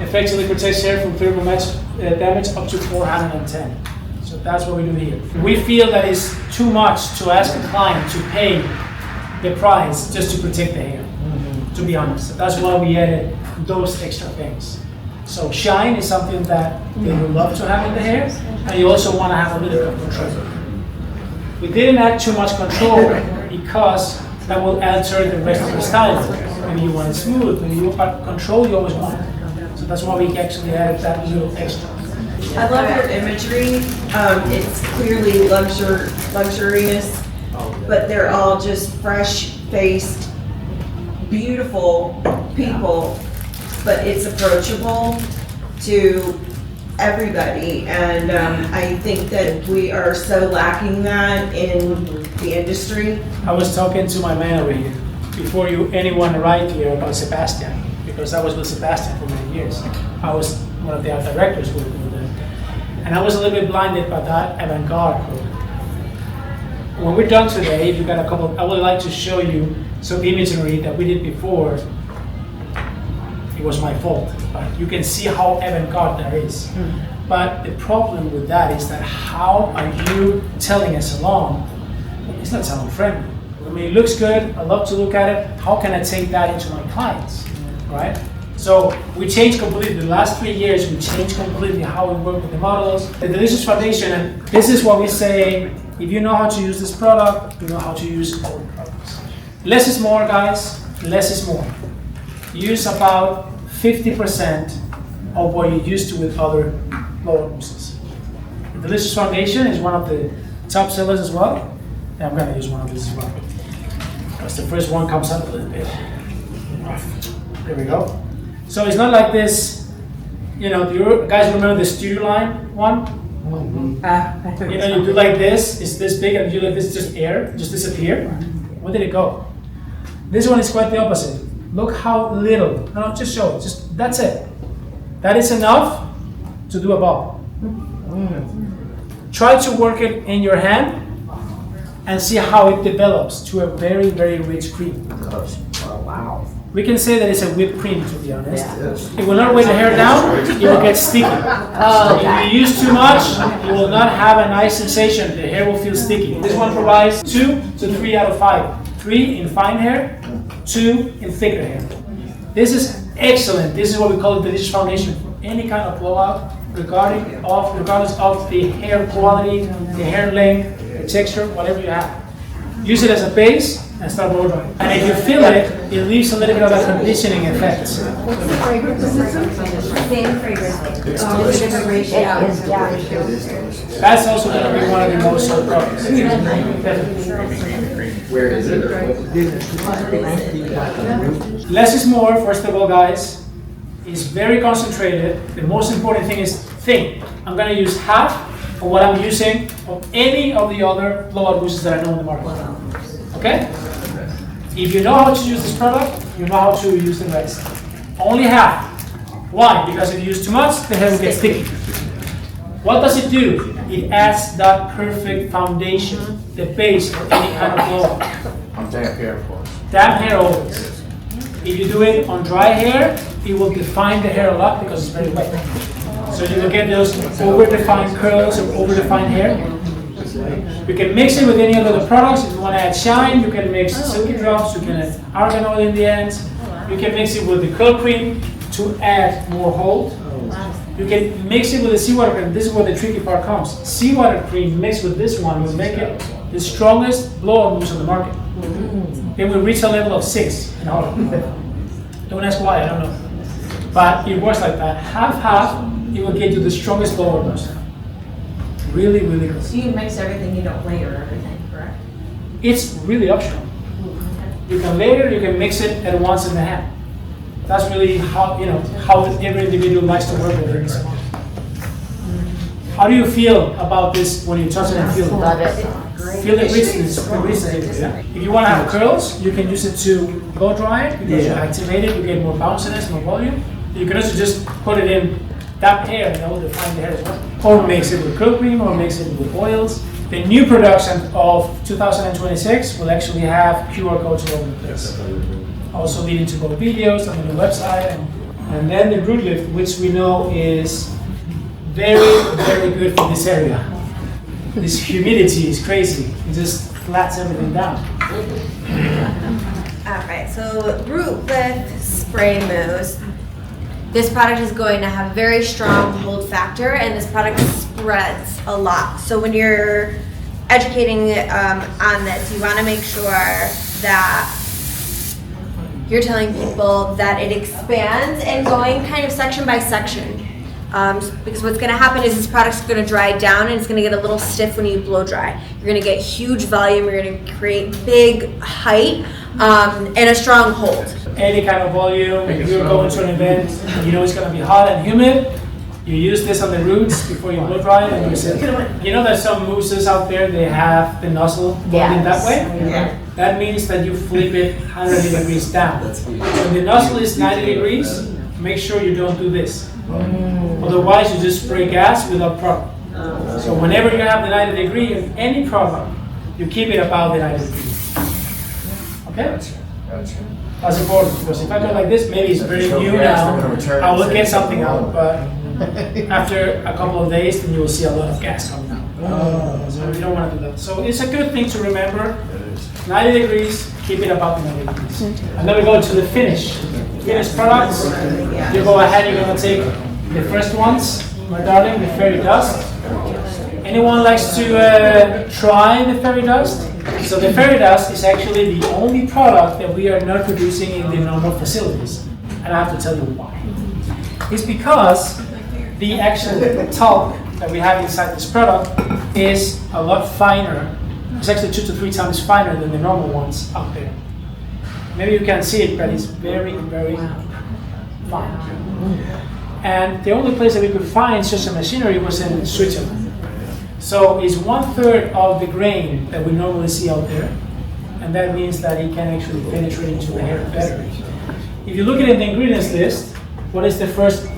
Effectively protects hair from thermal damage up to 410. So that's what we do here. We feel that it's too much to ask a client to pay the price just to protect the hair. To be honest, that's why we added those extra things. So shine is something that they would love to have in the hair, and you also want to have a little bit of control. We didn't add too much control because that will alter the rest of the style. Maybe you want it smooth, maybe you want control, you always want it. So that's why we actually added that little extra. I love your imagery. It's clearly luxurious, but they're all just fresh-faced, beautiful people, but it's approachable to everybody, and I think that we are so lacking that in the industry. I was talking to my man over here before anyone arrived here about Sebastian, because I was with Sebastian for many years. I was one of the art directors with them, and I was a little bit blinded by that avant-garde look. When we're done today, if you got a couple, I would like to show you some imagery that we did before. it was my fault. Right? You can see how avant-garde that is. But the problem with that is that how are you telling a salon, it's not salon friendly. I mean, it looks good, I love to look at it, how can I take that into my clients, right? So we changed completely, the last 3 years, we changed completely how we work with the models. The Delicious Foundation, and this is what we say, if you know how to use this product, you know how to use our products. Less is more, guys, less is more. Use about 50% of what you used to with other blow mousses. The Delicious Foundation is one of the top sellers as well. And I'm gonna use one of these as well. Because the first one comes out a little bit rough. There we go. So it's not like this, you know, do you guys remember the Studio Line one? You know, you do like this, it's this big, and you do like this, just air, just disappear. Where did it go? This one is quite the opposite. Look how little, no, just show it, just, that's it. That is enough to do a bubble. Try to work it in your hand and see how it develops to a very, very rich cream. Wow. We can say that it's a whipped cream, to be honest. It will not weigh the hair down, it will get sticky. If you use too much, you will not have a nice sensation, the hair will feel sticky. This one provides 2 to 3 out of 5. 3 in fine hair, 2 in thicker hair. This is excellent. This is what we call the Delicious Foundation. Any kind of blowout, regardless of the hair quality, the hair length, the texture, whatever you have. Use it as a base and start blow drying. And if you feel it, it leaves a little bit of a conditioning effect. Same fragrance. Different ratio. That's also going to be one of the most sold products. Where is it? Less is more, first of all, guys. It's very concentrated. The most important thing is think. I'm going to use half of what I'm using of any of the other blowout mousses that I know in the market. Okay? If you know how to use this product, you know how to use the rest. Only half. Why? Because if you use too much, the hair will get sticky. What does it do? It adds that perfect foundation, the base for any kind of blowout. On damp hair, of course. Damp hair always. If you do it on dry hair, it will define the hair a lot because it's very wet. So you will get those over-defined curls or over-defined hair. You can mix it with any of the other products. If you want to add shine, you can mix silky drops, you can add argan oil in the ends. You can mix it with the curl cream to add more hold. You can mix it with the seawater cream. This is where the tricky part comes. Seawater cream mixed with this one will make it the strongest blowout mousse on the market. It will reach a level of 6 in all. Don't ask why, I don't know. But it works like that. Half, it will get you the strongest blowout mousse. Really, really good. So you mix everything, you don't layer everything, correct? It's really optional. You can layer, you can mix it at once in the hand. That's really how, you know, how every individual likes to work with it. How do you feel about this when you touch it and feel it? Love it. Feel the richness. If you want to have curls, you can use it to blow dry it because you activate it, you get more bounciness, more volume. You can also just put it in damp hair and that will define the hair as well. Or mix it with curl cream or mix it with oils. The new production of 2026 will actually have QR codes all over the place. Also leading to both videos on the new website. And then the root lift, which we know is very, very good for this area. This humidity is crazy. It just flats everything down. Alright, so Root Lift Spray Mousse. This product is going to have very strong hold factor, and this product spreads a lot. So when you're educating on this, you want to make sure that you're telling people that it expands and going kind of section by section. Because what's going to happen is this product's going to dry down and it's going to get a little stiff when you blow dry. You're going to get huge volume, you're going to create big height and a strong hold. Any kind of volume, if you're going to an event, you know it's going to be hot and humid, you use this on the roots before you blow dry it and you say, you know there's some mousses out there, they have the nozzle going in that way? Yeah. That means that you flip it 180 degrees down. When the nozzle is 90 degrees, make sure you don't do this. Otherwise you just spray gas without product. So whenever you have the 90 degree in any product, you keep it about the 90 degrees. Okay? Gotcha. That's important, because if I go like this, maybe it's very new now, I will get something out, but after a couple of days, then you will see a lot of gas coming out. So you don't want to do that. So it's a good thing to remember, 90 degrees, keep it about 90 degrees. And then we go to the finished products. You go ahead, you're going to take the first ones, my darling, the fairy dust. Anyone likes to try the fairy dust? So the fairy dust is actually the only product that we are not producing in the normal facilities. And I have to tell you why. It's because the actual talc that we have inside this product is a lot finer. It's actually 2 to 3 times finer than the normal ones out there. Maybe you can't see it, but it's very, very fine. And the only place that we could find such a machinery was in Switzerland. So it's 1/3 of the grain that we normally see out there, and that means that it can actually penetrate into the hair better. If you look at the ingredients list, what is the first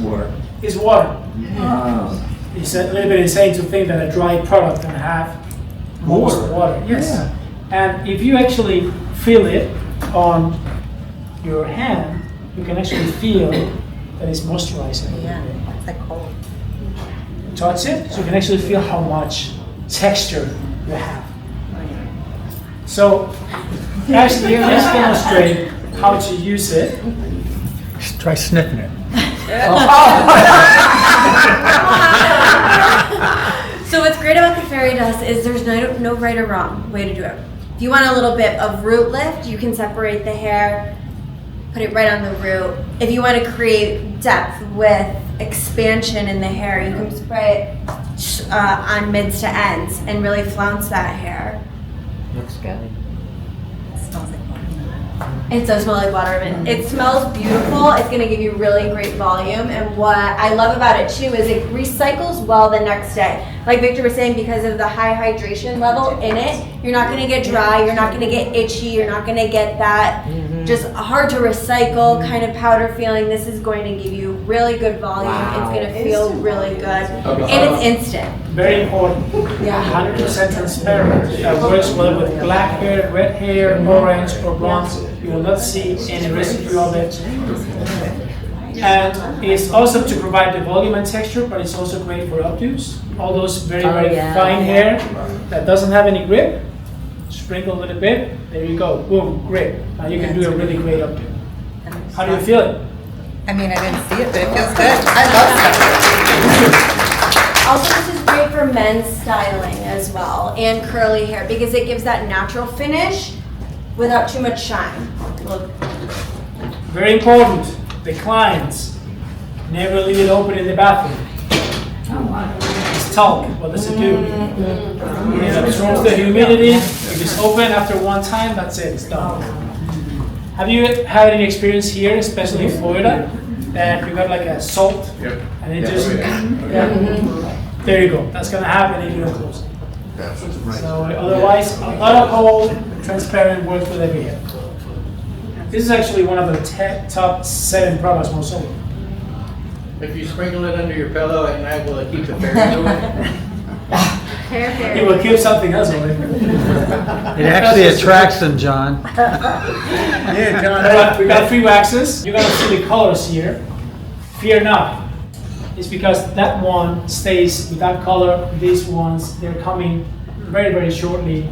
word? It's water. It's a little bit insane to think that a dry product can have most water. Yes. Yeah. And if you actually feel it on your hand, you can actually feel that it's moisturizing. Yeah, it's like cold. Touch it, so you can actually feel how much texture you have. So, actually, let's demonstrate how to use it. Just try sniffing it. So what's great about the fairy dust is there's no right or wrong way to do it. If you want a little bit of root lift, you can separate the hair, put it right on the root. If you want to create depth with expansion in the hair, you can spray it on mids to ends and really flounce that hair. Looks good. It smells like watermelon. It does smell like watermelon. It smells beautiful. It's going to give you really great volume. And what I love about it too is it recycles well the next day. Like Victor was saying, because of the high hydration level in it, you're not going to get dry, you're not going to get itchy, you're not going to get that just hard to recycle kind of powder feeling. This is going to give you really good volume. It's going to feel really good. And it's instant. Very important. 100% transparent. That works well with black hair, red hair, orange, or blonde. You will not see any residue of it. And it's also to provide the volume and texture, but it's also great for updos. All those very fine hair that doesn't have any grip, sprinkle a little bit, there you go, boom, grip. Now you can do a really great updo. How do you feel it? I mean, I didn't see it, but it feels good. I love it. Also, this is great for men's styling as well, and curly hair, because it gives that natural finish without too much shine. Look. Very important, the clients, never leave it open in the bathroom. It's talc, what does it do? It absorbs the humidity. If it's open after one time, that's it, it's done. Have you had any experience here, especially in Florida, that you got like a salt and it just, there you go. That's gonna happen if you don't close it. So otherwise, a lot of whole, transparent works with every hair. This is actually one of the top 7 products most sold. If you sprinkle it under your pillow at night, will it keep the fairies away? It will keep something else away. It actually attracts them, John. Yeah, John. We got 3 waxes. You're gonna see the colors here. Fear not. It's because that one stays with that color. These ones, they're coming very, very shortly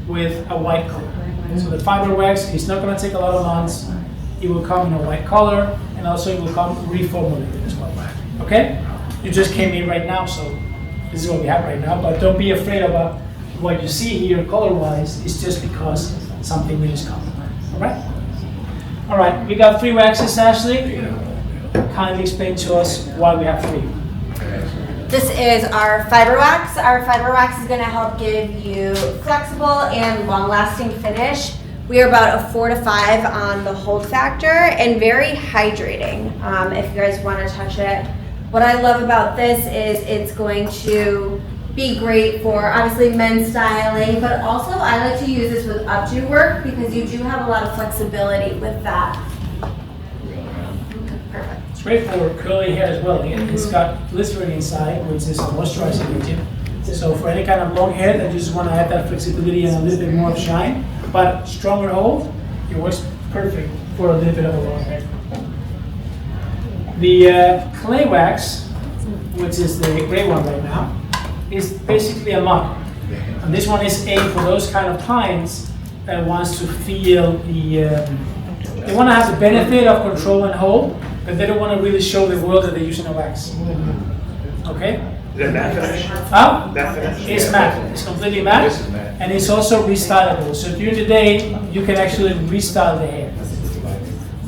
with a white color. So the fiber wax is not gonna take a lot of months. It will come in a white color, and also it will come reformulated as well. Okay? You just came in right now, so this is what we have right now, but don't be afraid about what you see here color-wise. It's just because something new is coming. All right? All right, we got 3 waxes, Ashley. Kindly explain to us why we have 3. This is our fiber wax. Our fiber wax is going to help give you flexible and long-lasting finish. We are about a 4 to 5 on the hold factor and very hydrating if you guys want to touch it. What I love about this is it's going to be great for obviously men's styling, but also I like to use this with updo work because you do have a lot of flexibility with that. Perfect. It's great for curly hair as well. It's got glycerin inside, which is a moisturizing agent. So for any kind of long hair that you just want to add that flexibility and a little bit more shine, but stronger hold, it works perfect for a little bit of a long hair. The clay wax, which is the gray one right now, is basically a mud. And this one is aimed for those kind of clients that wants to feel they want to have the benefit of control and hold, but they don't want to really show the world that they're using a wax. Okay? Is it matte finish? Huh? Matte finish? It's matte. It's completely matte. This is matte. And it's also restylable. So during the day, you can actually restyle the hair.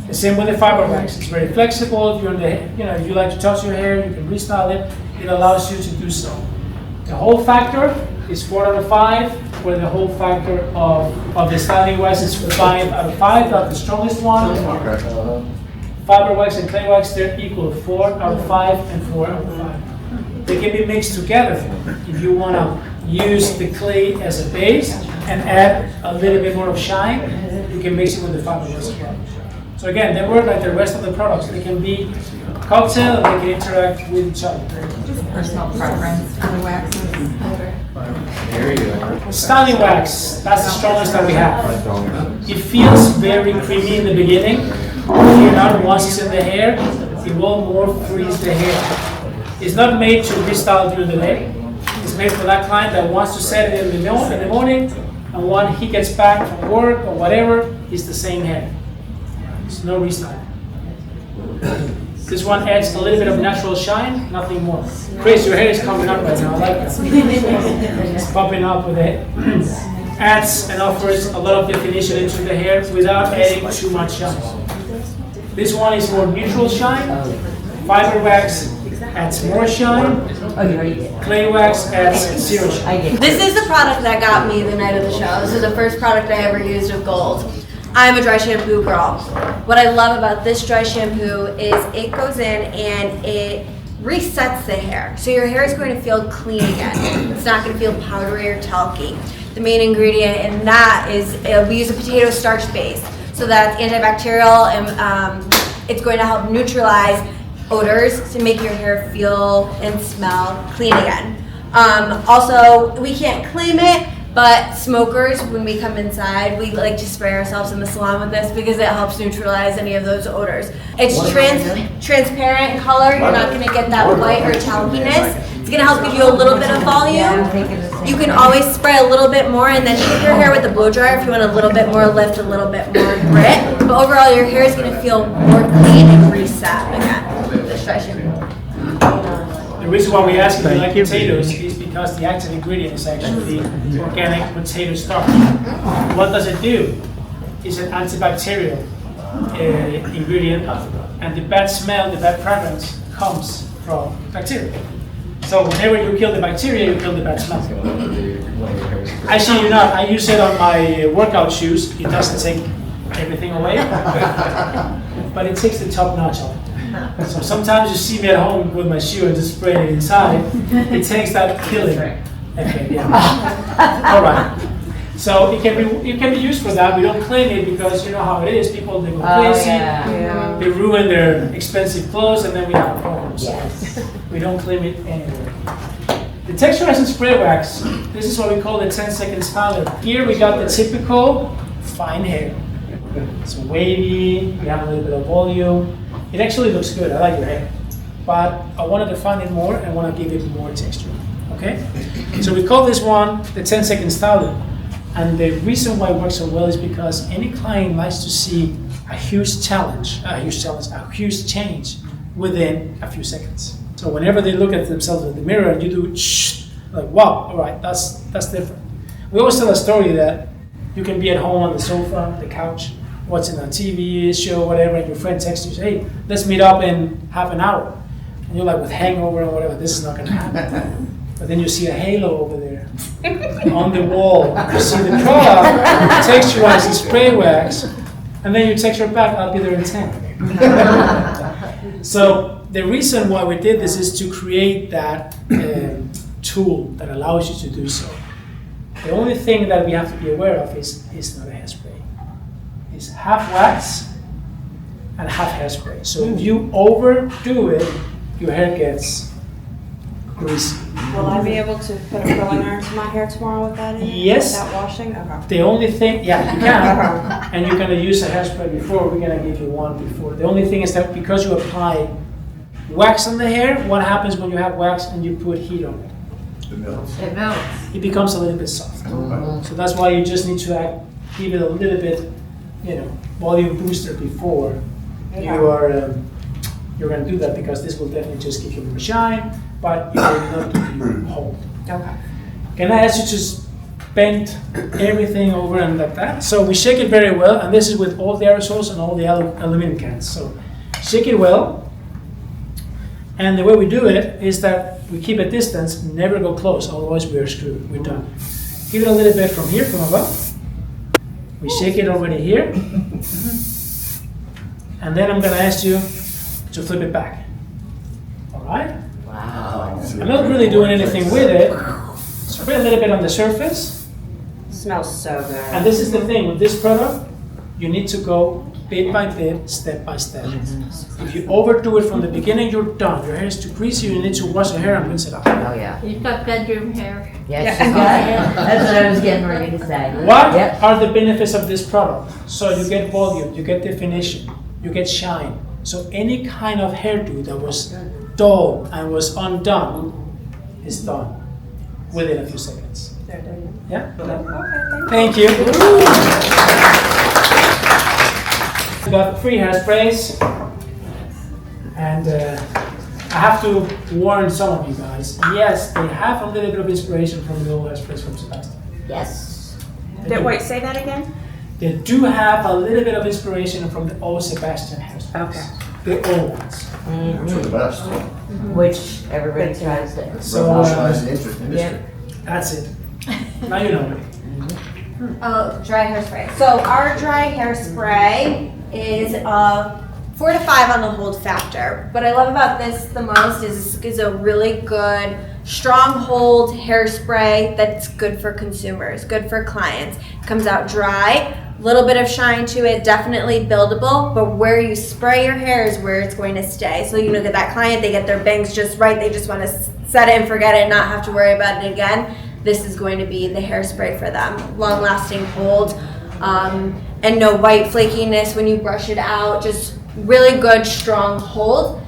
The same with the fiber wax. It's very flexible. During the, if you like to touch your hair, you can restyle it. It allows you to do so. The whole factor is 4 out of 5, where the whole factor of the styling wax is 5 out of 5. That's the strongest one. Fiber wax and clay wax, they're equal, 4 out of 5 and 4 out of 5. They can be mixed together if you want to use the clay as a base and add a little bit more of shine. You can mix it with the fiber wax as well. So again, they work like the rest of the products. They can be cocktail and they can interact with each other. Personal preference for the waxes. There you go. Styling wax, that's the strongest that we have. It feels very creamy in the beginning. You're not once it's in the hair, it will more freeze the hair. It's not made to restyle during the day. It's made for that client that wants to set it in the morning, and when he gets back from work or whatever, it's the same hair. There's no restyle. This one adds a little bit of natural shine, nothing more. Chris, your hair is coming up right now. I like that. It's popping up with it. Adds and offers a lot of definition into the hair without adding too much shine. This one is more neutral shine. Fiber wax adds more shine. Clay wax adds zero shine. This is the product that got me the night of the show. This is the first product I ever used of gold. I'm a dry shampoo girl. What I love about this dry shampoo is it goes in and it resets the hair. So your hair is going to feel clean again. It's not going to feel powdery or talky. The main ingredient in that is we use a potato starch base. So that's antibacterial and it's going to help neutralize odors to make your hair feel and smell clean again. Also, we can't claim it, but smokers, when we come inside, we like to spray ourselves in the salon with this because it helps neutralize any of those odors. It's transparent color. You're not going to get that white or talkiness. It's going to help give you a little bit of volume. You can always spray a little bit more and then hit your hair with a blow dryer if you want a little bit more lift, a little bit more grit. But overall, your hair is going to feel more clean and reset again with this dry shampoo. The reason why we ask if you like potatoes is because the active ingredient is actually organic potato starch. What does it do? It's an antibacterial ingredient, and the bad smell, the bad fragrance comes from bacteria. So whenever you kill the bacteria, you kill the bad smell. Actually, you know, I use it on my workout shoes. It doesn't take everything away, but it takes the top notch off. So sometimes you see me at home with my shoe and just spray it inside. It takes that killing effect. Yeah. All right. So it can be used for that. We don't claim it because you know how it is. People they go crazy. They ruin their expensive clothes, and then we have problems. Yes. We don't claim it anywhere. The texturizing spray wax. This is what we call the 10-second styler. Here we got the typical fine hair. It's wavy. We have a little bit of volume. It actually looks good. I like your hair, but I wanted to define it more and want to give it more texture. Okay, so we call this one the 10-second styler, and the reason why it works so well is because any client likes to see a huge change within a few seconds. So whenever they look at themselves in the mirror and you do like wow, all right, that's different. We always tell a story that you can be at home on the sofa, the couch, watching a TV show, whatever, and your friend texts you, hey, let's meet up in half an hour. And you're like, with hangover or whatever, this is not gonna happen. But then you see a halo over there on the wall. You see the product, texturizing spray wax, and then you text her back, I'll be there in 10. So the reason why we did this is to create that tool that allows you to do so. The only thing that we have to be aware of is not a hairspray. It's half wax and half hairspray. So if you overdo it, your hair gets greasy. Will I be able to put a curling iron to my hair tomorrow with that in it? Yes. Without washing? Okay. The only thing, yeah, you can, and you're gonna use a hairspray before, we're gonna give you one before. The only thing is that because you apply wax on the hair, what happens when you have wax and you put heat on it? It melts. It becomes a little bit soft. So that's why you just need to give it a little bit, volume booster before you're gonna do that, because this will definitely just give you more shine, but it will not give you hold. Okay. Can I ask you to just bend everything over and like that? So we shake it very well, and this is with all the aerosols and all the aluminum cans. So shake it well, and the way we do it is that we keep a distance, never go close, otherwise we're screwed, we're done. Give it a little bit from here, from above. We shake it already here. And then I'm gonna ask you to flip it back. All right? Wow. I'm not really doing anything with it. Spray a little bit on the surface. Smells so good. And this is the thing, with this product, you need to go bit by bit, step by step. If you overdo it from the beginning, you're done. Your hair is too greasy, you need to wash your hair and rinse it out. Oh, yeah. You've got bedroom hair. Yes, she's got it. That's what I was getting ready to say. What are the benefits of this product? So you get volume, you get definition, you get shine. So any kind of hairdo that was dull and was undone is done within a few seconds. Yeah? Thank you. We got free hairsprays, and I have to warn some of you guys. Yes, they have a little bit of inspiration from the old hairsprays from Sebastian. Yes. Wait, say that again? They do have a little bit of inspiration from the old Sebastian hairsprays. Okay. The old ones. Which are the best. Which everybody tries to. So Revolutionize the industry. that's it. Now you know it. Oh, dry hairspray. So our dry hairspray is 4 to 5 on the hold factor. What I love about this the most is this is a really good, strong hold hairspray that's good for consumers, good for clients. It comes out dry, a little bit of shine to it, definitely buildable, but where you spray your hair is where it's going to stay. So you look at that client, they get their bangs just right, they just want to set it and forget it and not have to worry about it again. This is going to be the hairspray for them. Long-lasting hold, and no white flakiness when you brush it out. Just really good, strong hold.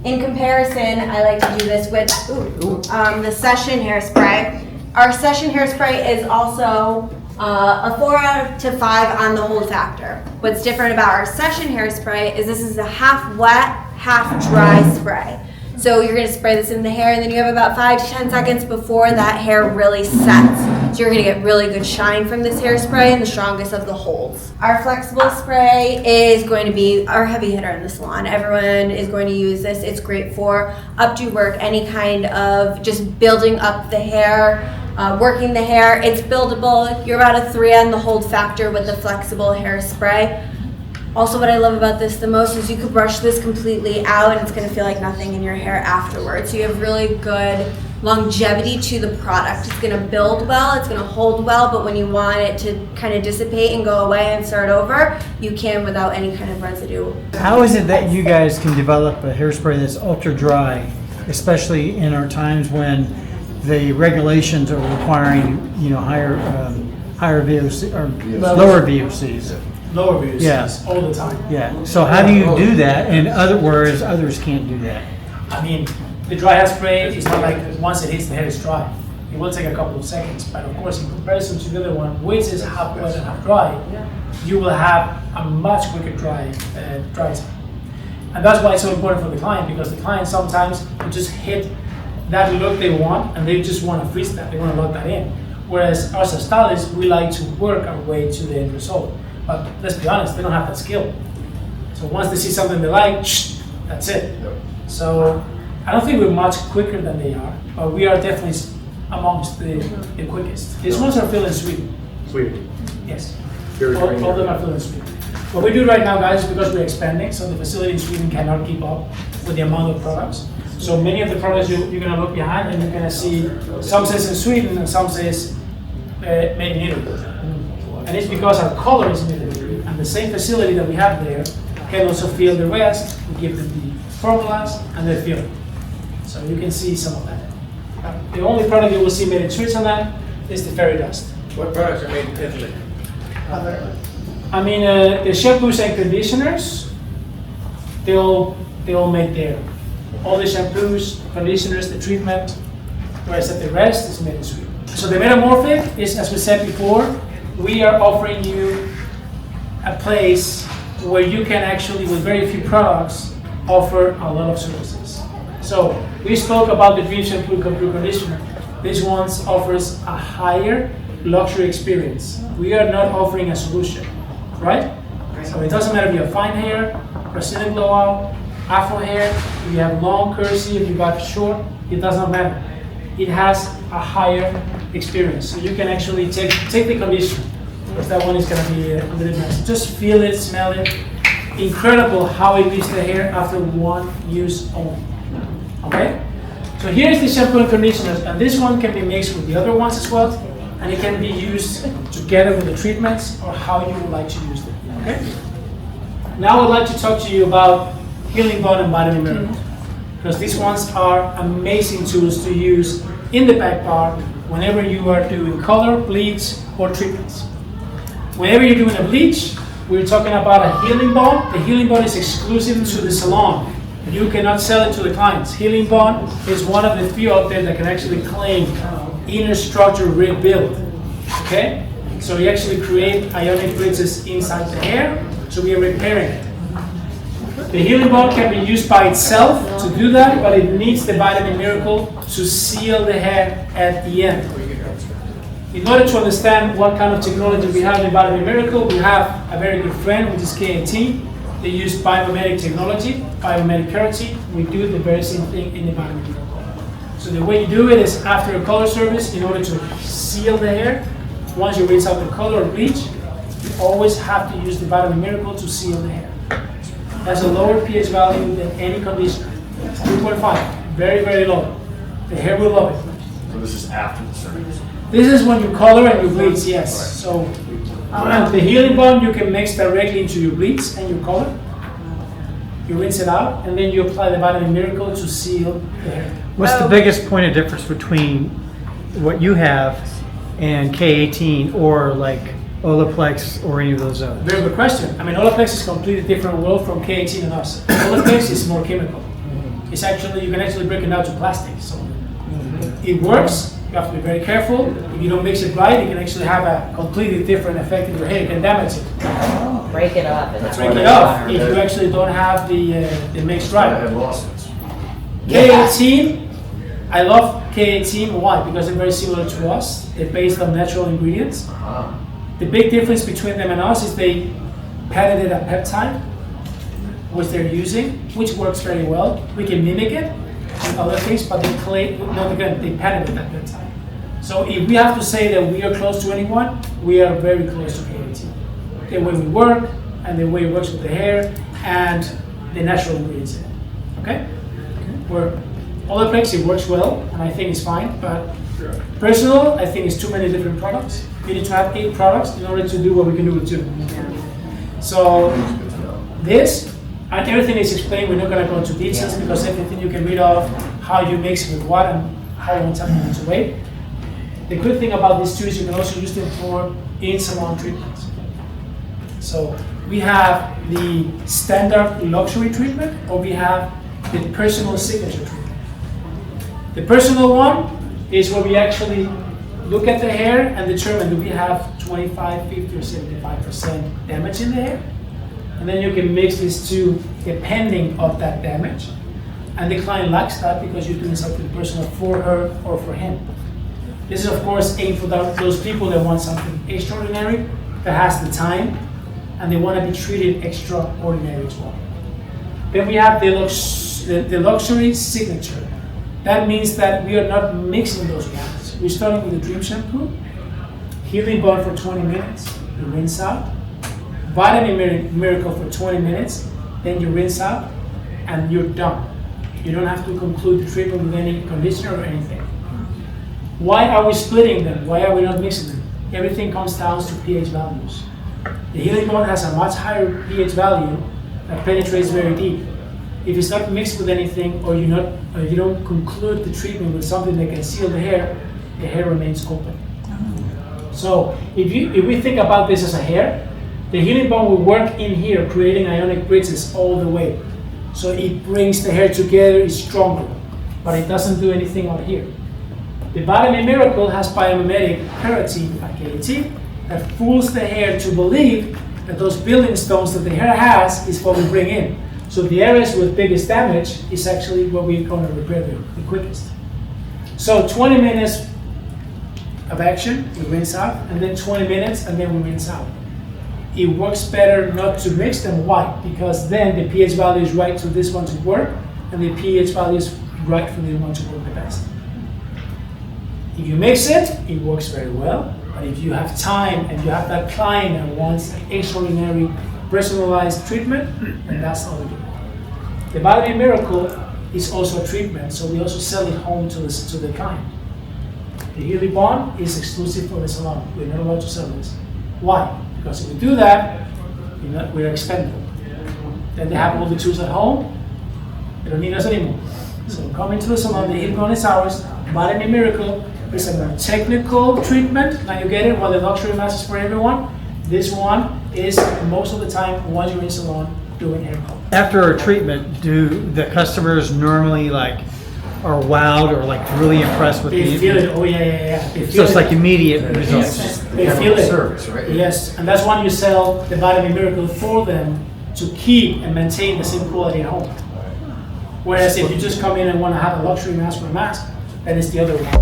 In comparison, I like to do this with the Session hairspray. Our Session hairspray is also a 4 to 5 on the hold factor. What's different about our Session hairspray is this is a half wet, half dry spray. So you're going to spray this in the hair, and then you have about 5 to 10 seconds before that hair really sets. So you're going to get really good shine from this hairspray and the strongest of the holds. Our flexible spray is going to be our heavy hitter in the salon. Everyone is going to use this. It's great for updo work, any kind of just building up the hair, working the hair. It's buildable. You're about a 3 on the hold factor with the flexible hairspray. Also, what I love about this the most is you could brush this completely out and it's going to feel like nothing in your hair afterwards. So you have really good longevity to the product. It's going to build well, it's going to hold well, but when you want it to kind of dissipate and go away and start over, you can without any kind of residue. How is it that you guys can develop a hairspray that's ultra dry, especially in our times when the regulations are requiring, higher VOC or lower VOCs? Lower views, Yeah. all the time. Yeah. So how do you do that? And whereas others can't do that. I mean, the dry hairspray is not like once it hits the hair, it's dry. It will take a couple of seconds, but of course, in comparison to the other one, which is half wet and half dry, you will have a much quicker dry time. And that's why it's so important for the client, because the client sometimes will just hit that look they want, and they just want to freeze that. They want to lock that in. Whereas us as stylists, we like to work our way to the end result. But let's be honest, they don't have that skill. So once they see something they like, that's it. So I don't think we're much quicker than they are, but we are definitely amongst the quickest. These ones are filled in Sweden. Sweden. Yes. Very All of them are filled in Sweden. What we do right now, guys, is because we're expanding, so the facility in Sweden cannot keep up with the amount of products. So many of the products you're going to look behind and you're going to see some says in Sweden and some says made in Italy. And it's because our color is in Italy, and the same facility that we have there can also fill the rest. We give them the formulas and they fill it. So you can see some of that. The only product you will see made in Switzerland is the fairy dust. What products are made in Italy? I mean, the shampoos and conditioners, they all made there. All the shampoos, conditioners, the treatment, whereas the rest is made in Sweden. So the Metamorphic is, as we said before, we are offering you a place where you can actually, with very few products, offer a lot of services. So we spoke about the Dream Shampoo Conditioner. This one offers a higher luxury experience. We are not offering a solution, right? So it doesn't matter if you have fine hair, Brazilian blowout, Afro hair, if you have long curly, if you got short, it does not matter. It has a higher experience. So you can actually take the conditioner, because that one is going to be a little messy. Just feel it, smell it. Incredible how it leaves the hair after one use only. Okay? So here's the shampoo and conditioners, and this one can be mixed with the other ones as well, and it can be used together with the treatments or how you would like to use them. Okay? Now I would like to talk to you about Healing Bond and Vitamin Miracle, because these ones are amazing tools to use in the back part whenever you are doing color, bleach, or treatments. Whenever you're doing a bleach, we're talking about a Healing Bond. The Healing Bond is exclusive to the salon. You cannot sell it to the clients. Healing Bond is one of the few out there that can actually claim inner structure rebuild. Okay? So we actually create ionic bridges inside the hair, so we are repairing it. The Healing Bond can be used by itself to do that, but it needs the Vitamin Miracle to seal the hair at the end. In order to understand what kind of technology we have in Vitamin Miracle, we have a very good friend, which is KAT. They use biomimetic technology, biomimetic keratin. We do the very same thing in the Vitamin Miracle. So the way you do it is after a color service, in order to seal the hair, once you rinse out the color or bleach, you always have to use the Vitamin Miracle to seal the hair. Has a lower pH value than any conditioner. It's 3.5, very, very low. The hair will love it. So this is after the service. This is when you color and you bleach, yes. So the Healing Bond you can mix directly into your bleach and your color. You rinse it out, and then you apply the Vitamin Miracle to seal the hair. What's the biggest point of difference between what you have and K18 or like Olaplex or any of those others? Very good question. I mean, Olaplex is a completely different world from K18 and us. Olaplex is more chemical. It's actually, you can actually break it down to plastic. So it works. You have to be very careful. If you don't mix it right, it can actually have a completely different effect in your hair. It can damage it. Break it up. Break it off if you actually don't have the mix I right. have lawsuits. K18, I love K18. Why? Because they're very similar to us. They're based on natural ingredients. The big difference between them and us is they patented a peptide, which they're using, which works very well. We can mimic it and other things, but they patented that peptide. So if we have to say that we are close to anyone, we are very close to K18. The way we work, and the way it works with the hair, and the natural ingredients in it. Okay? Where Olaplex, it works well, and I think it's fine, but personal, I think it's too many different products. We need to have 8 products in order to do what we can do with 2. So this, and everything is explained, we're not going to go into details because everything you can read off, how you mix it with what and how long time you need to wait. The good thing about these two is you can also use them for in-salon treatments. So we have the standard luxury treatment, or we have the personal signature treatment. The personal one is where we actually look at the hair and determine do we have 25, 50, or 75% damage in the hair. And then you can mix these two depending on that damage. And the client likes that because you're doing something personal for her or for him. This is of course aimed for those people that want something extraordinary, that has the time, and they want to be treated extraordinary as well. Then we have the luxury signature. That means that we are not mixing those ones. We're starting with the Dream Shampoo, Healing Bond for 20 minutes, you rinse out, Vitamin Miracle for 20 minutes, then you rinse out, and you're done. You don't have to conclude the treatment with any conditioner or anything. Why are we splitting them? Why are we not mixing them? Everything comes down to pH values. The Healing Bond has a much higher pH value that penetrates very deep. if it's not mixed with anything, or you don't conclude the treatment with something that can seal the hair remains open. So if we think about this as a hair, the healing bond will work in here, creating ionic bridges all the way. So it brings the hair together, it's stronger, but it doesn't do anything out here. The Vitamin Miracle has biomimetic keratin, KAT, that fools the hair to believe that those building stones that the hair has is what we bring in. So the areas with biggest damage is actually what we're going to repair the quickest. So 20 minutes of action, we rinse out, and then 20 minutes, and then we rinse out. It works better not to mix them. Why? Because then the pH value is right to this one to work, and the pH value is right for the one to work the best. If you mix it, it works very well. But if you have time and you have that client and wants an extraordinary personalized treatment, then that's all we do. The Vitamin Miracle is also a treatment, so we also sell it home to the client. The Healing Bond is exclusive for the salon. We're not allowed to sell this. Why? Because if we do that, we're expendable. Then they have all the tools at home. They don't need us anymore. So come into the salon, the Healing Bond is ours. Vitamin Miracle is a more technical treatment. Now you get it, while the luxury mask is for everyone. This one is most of the time once you're in salon doing hair color. After a treatment, do the customers normally are wowed or really impressed with They feel it. Oh yeah. So it's like immediate results. Yes, they feel it. Service, right? Yes, and that's why you sell the Vitamin Miracle for them to keep and maintain the same quality at home. Whereas if you just come in and want to have a luxury mask for a mask, then it's the other way.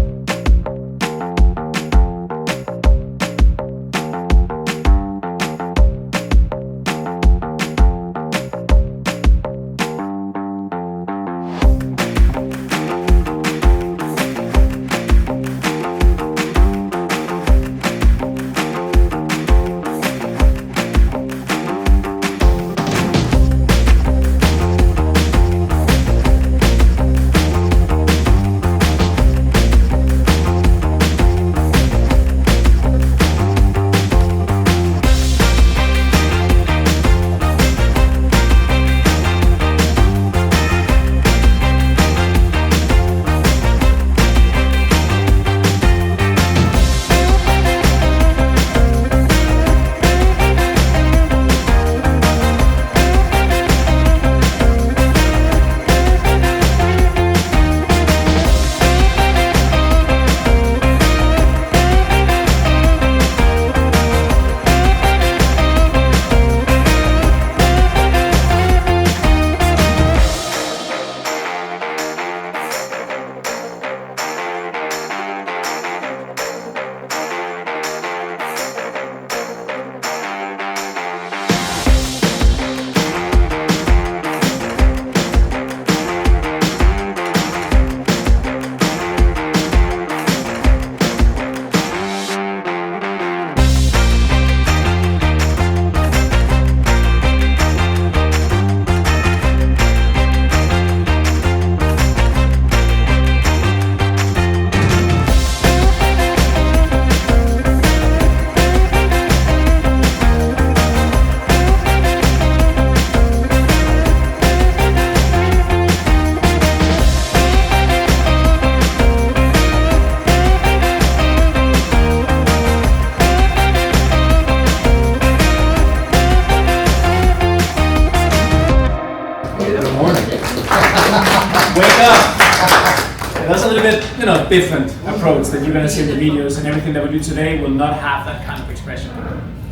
That's a little bit, different approach that you're going to see in the videos, and everything that we do today will not have that kind of expression.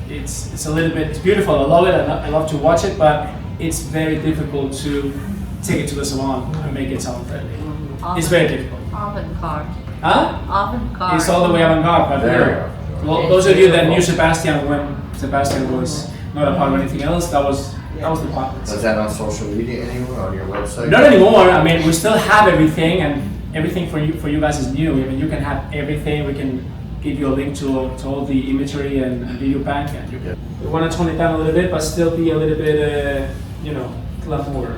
It's a little bit, it's beautiful, I love it, I love to watch it, but it's very difficult to take it to the salon and make it sound friendly. It's very difficult. Avant-garde. Huh? Avant-garde. It's all the way avant-garde, but well, those of you that knew Sebastian when Sebastian was not a part of anything else, that was the part. Is that on social media anywhere, on your website? Not anymore. I mean, we still have everything, and everything for you guys is new. I mean, you can have everything. We can give you a link to all the imagery and video bank, and we want to tone it down a little bit, but still be a little bit, glamour.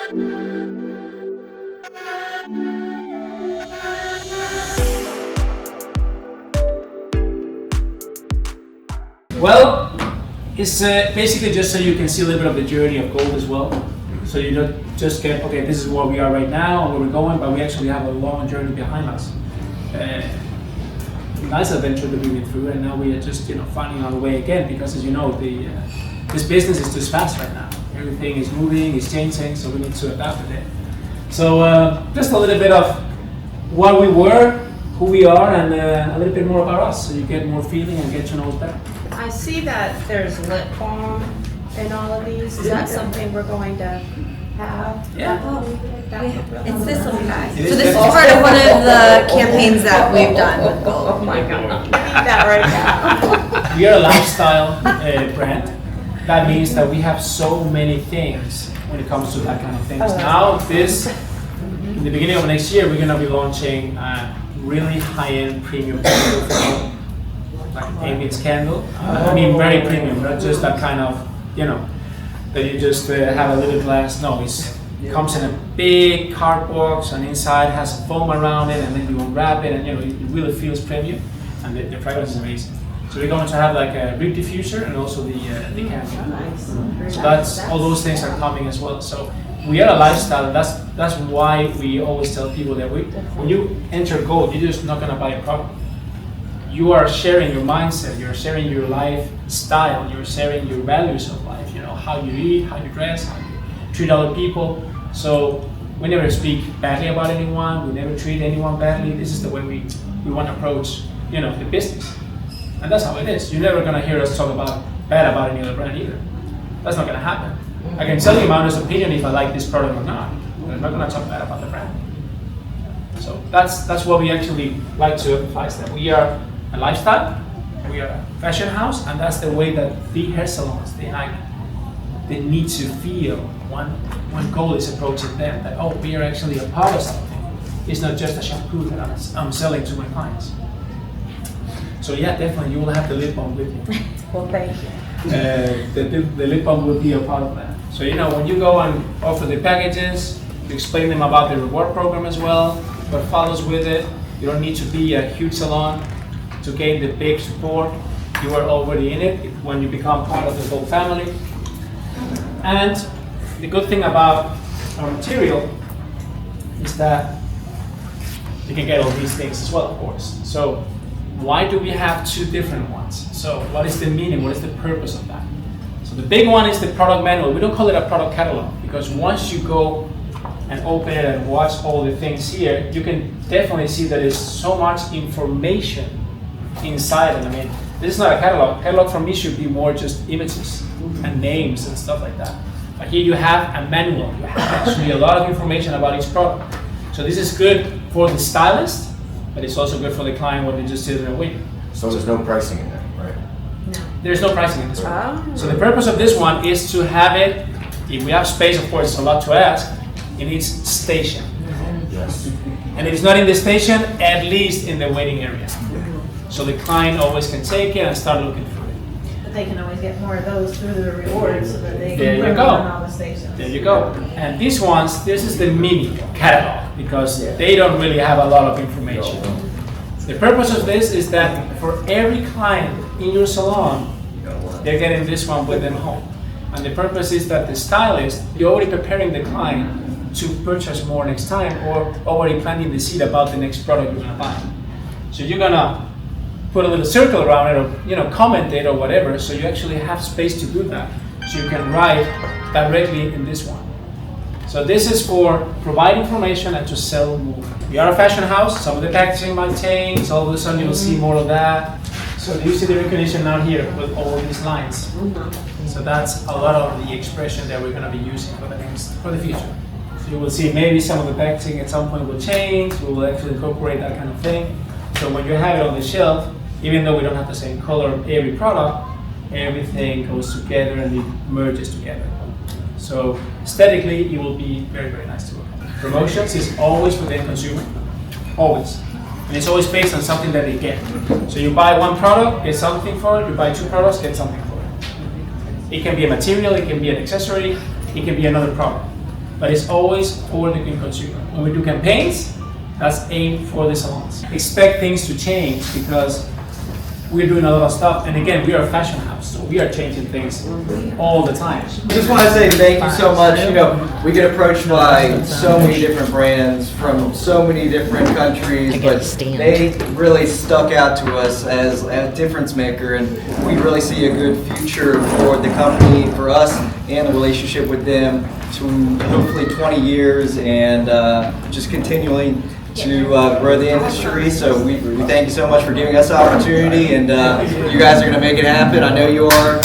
Well, it's basically just so you can see a little bit of the journey of gold as well. So you don't just get, okay, this is where we are right now and where we're going, but we actually have a long journey behind us. Nice adventure that we've been through, and now we are just, finding our way again, because as you know, this business is just fast right now. Everything is moving, it's changing, so we need to adapt with it. So just a little bit of what we were, who we are, and a little bit more about us, so you get more feeling and get to know us better. I see that there's lip balm in all of these. Is that something we're going to have? Yeah. It's this little guy. So this is part of one of the campaigns that we've done with gold. Oh my God, I need that right now. We are a lifestyle brand. That means that we have so many things when it comes to that kind of things. Now in the beginning of next year, we're going to be launching a really high-end premium candle, like Amy's candle. I mean, very premium, not just that kind of, that you just have a little glass. No, it comes in a big card box, and inside has a foam around it, and then you unwrap it, and it really feels premium, and the fragrance is amazing. So we're going to have like a rib diffuser and also the candle. Nice. So that's all those things are coming as well. So we are a lifestyle. That's why we always tell people that when you enter gold, you're just not gonna buy a product. You are sharing your mindset. You're sharing your lifestyle. You're sharing your values of life. How you eat, how you dress, how you treat other people. So we never speak badly about anyone. We never treat anyone badly. This is the way we want to approach the business. And that's how it is. You're never going to hear us talk bad about any other brand either. That's not going to happen. I can tell you my honest opinion if I like this product or not, but I'm not going to talk bad about the brand. So that's what we actually like to emphasize, that we are a lifestyle, we are a fashion house, and that's the way that the hair salons, they need to feel when gold is approaching them, that, oh, we are actually a part of something. It's not just a shampoo that I'm selling to my clients. So yeah, definitely you will have the lip balm with you. Well, thank you. The lip balm will be a part of that. So when you go and offer the packages, you explain them about the reward program as well, what follows with it. You don't need to be a huge salon to gain the big support. You are already in it when you become part of the whole family. And the good thing about our material is that you can get all these things as well, of course. So why do we have two different ones? So what is the meaning? What is the purpose of that? So the big one is the product manual. We don't call it a product catalog, because once you go and open it and watch all the things here, you can definitely see that there's so much information inside it. I mean, this is not a catalog. Catalog for me should be more just images and names and stuff like that. But here you have a manual. You have actually a lot of information about each product. So this is good for the stylist, but it's also good for the client when they just sit there and wait. So there's no pricing in there, right? No. There's no pricing in this one. So the purpose of this one is to have it, if we have space, of course, it's a lot to ask, in each station. Yes. And if it's not in the station, at least in the waiting area. So the client always can take it and start looking through it. But they can always get more of those through the rewards so that they There can you put go. them on all the stations. There you go. And these ones, this is the mini catalog, because they don't really have a lot of information. The purpose of this is that for every client in your salon, they're getting this one with them home. And the purpose is that the stylist, you're already preparing the client to purchase more next time, or already planting the seed about the next product you're gonna buy. So you're gonna put a little circle around it, or comment it or whatever, so you actually have space to do that. So you can write directly in this one. So this is for provide information and to sell more. We are a fashion house. Some of the packaging might change. All of a sudden you'll see more of that. So you see the recognition out here with all these lines. So that's a lot of the expression that we're going to be using for the future. So you will see maybe some of the packaging at some point will change. We will actually incorporate that kind of thing. So when you have it on the shelf, even though we don't have the same color of every product, everything goes together and it merges together. So aesthetically, it will be very, very nice to look at. Promotions is always for the end consumer, always. And it's always based on something that they get. So you buy one product, get something for it. You buy two products, get something for it. It can be a material, it can be an accessory, it can be another product. but it's always for the end consumer. When we do campaigns, that's aimed for the salons. Expect things to change because we're doing a lot of stuff, and again, we are a fashion house, so we are changing things all the time. Just want to say thank you so much. You know, we get approached by so many different brands from so many different countries, but they really stuck out to us as a difference maker, and we really see a good future for the company, for us, and the relationship with them to hopefully 20 years and just continuing to grow the industry. So we thank you so much for giving us the opportunity, and you guys are going to make it happen. I know you are.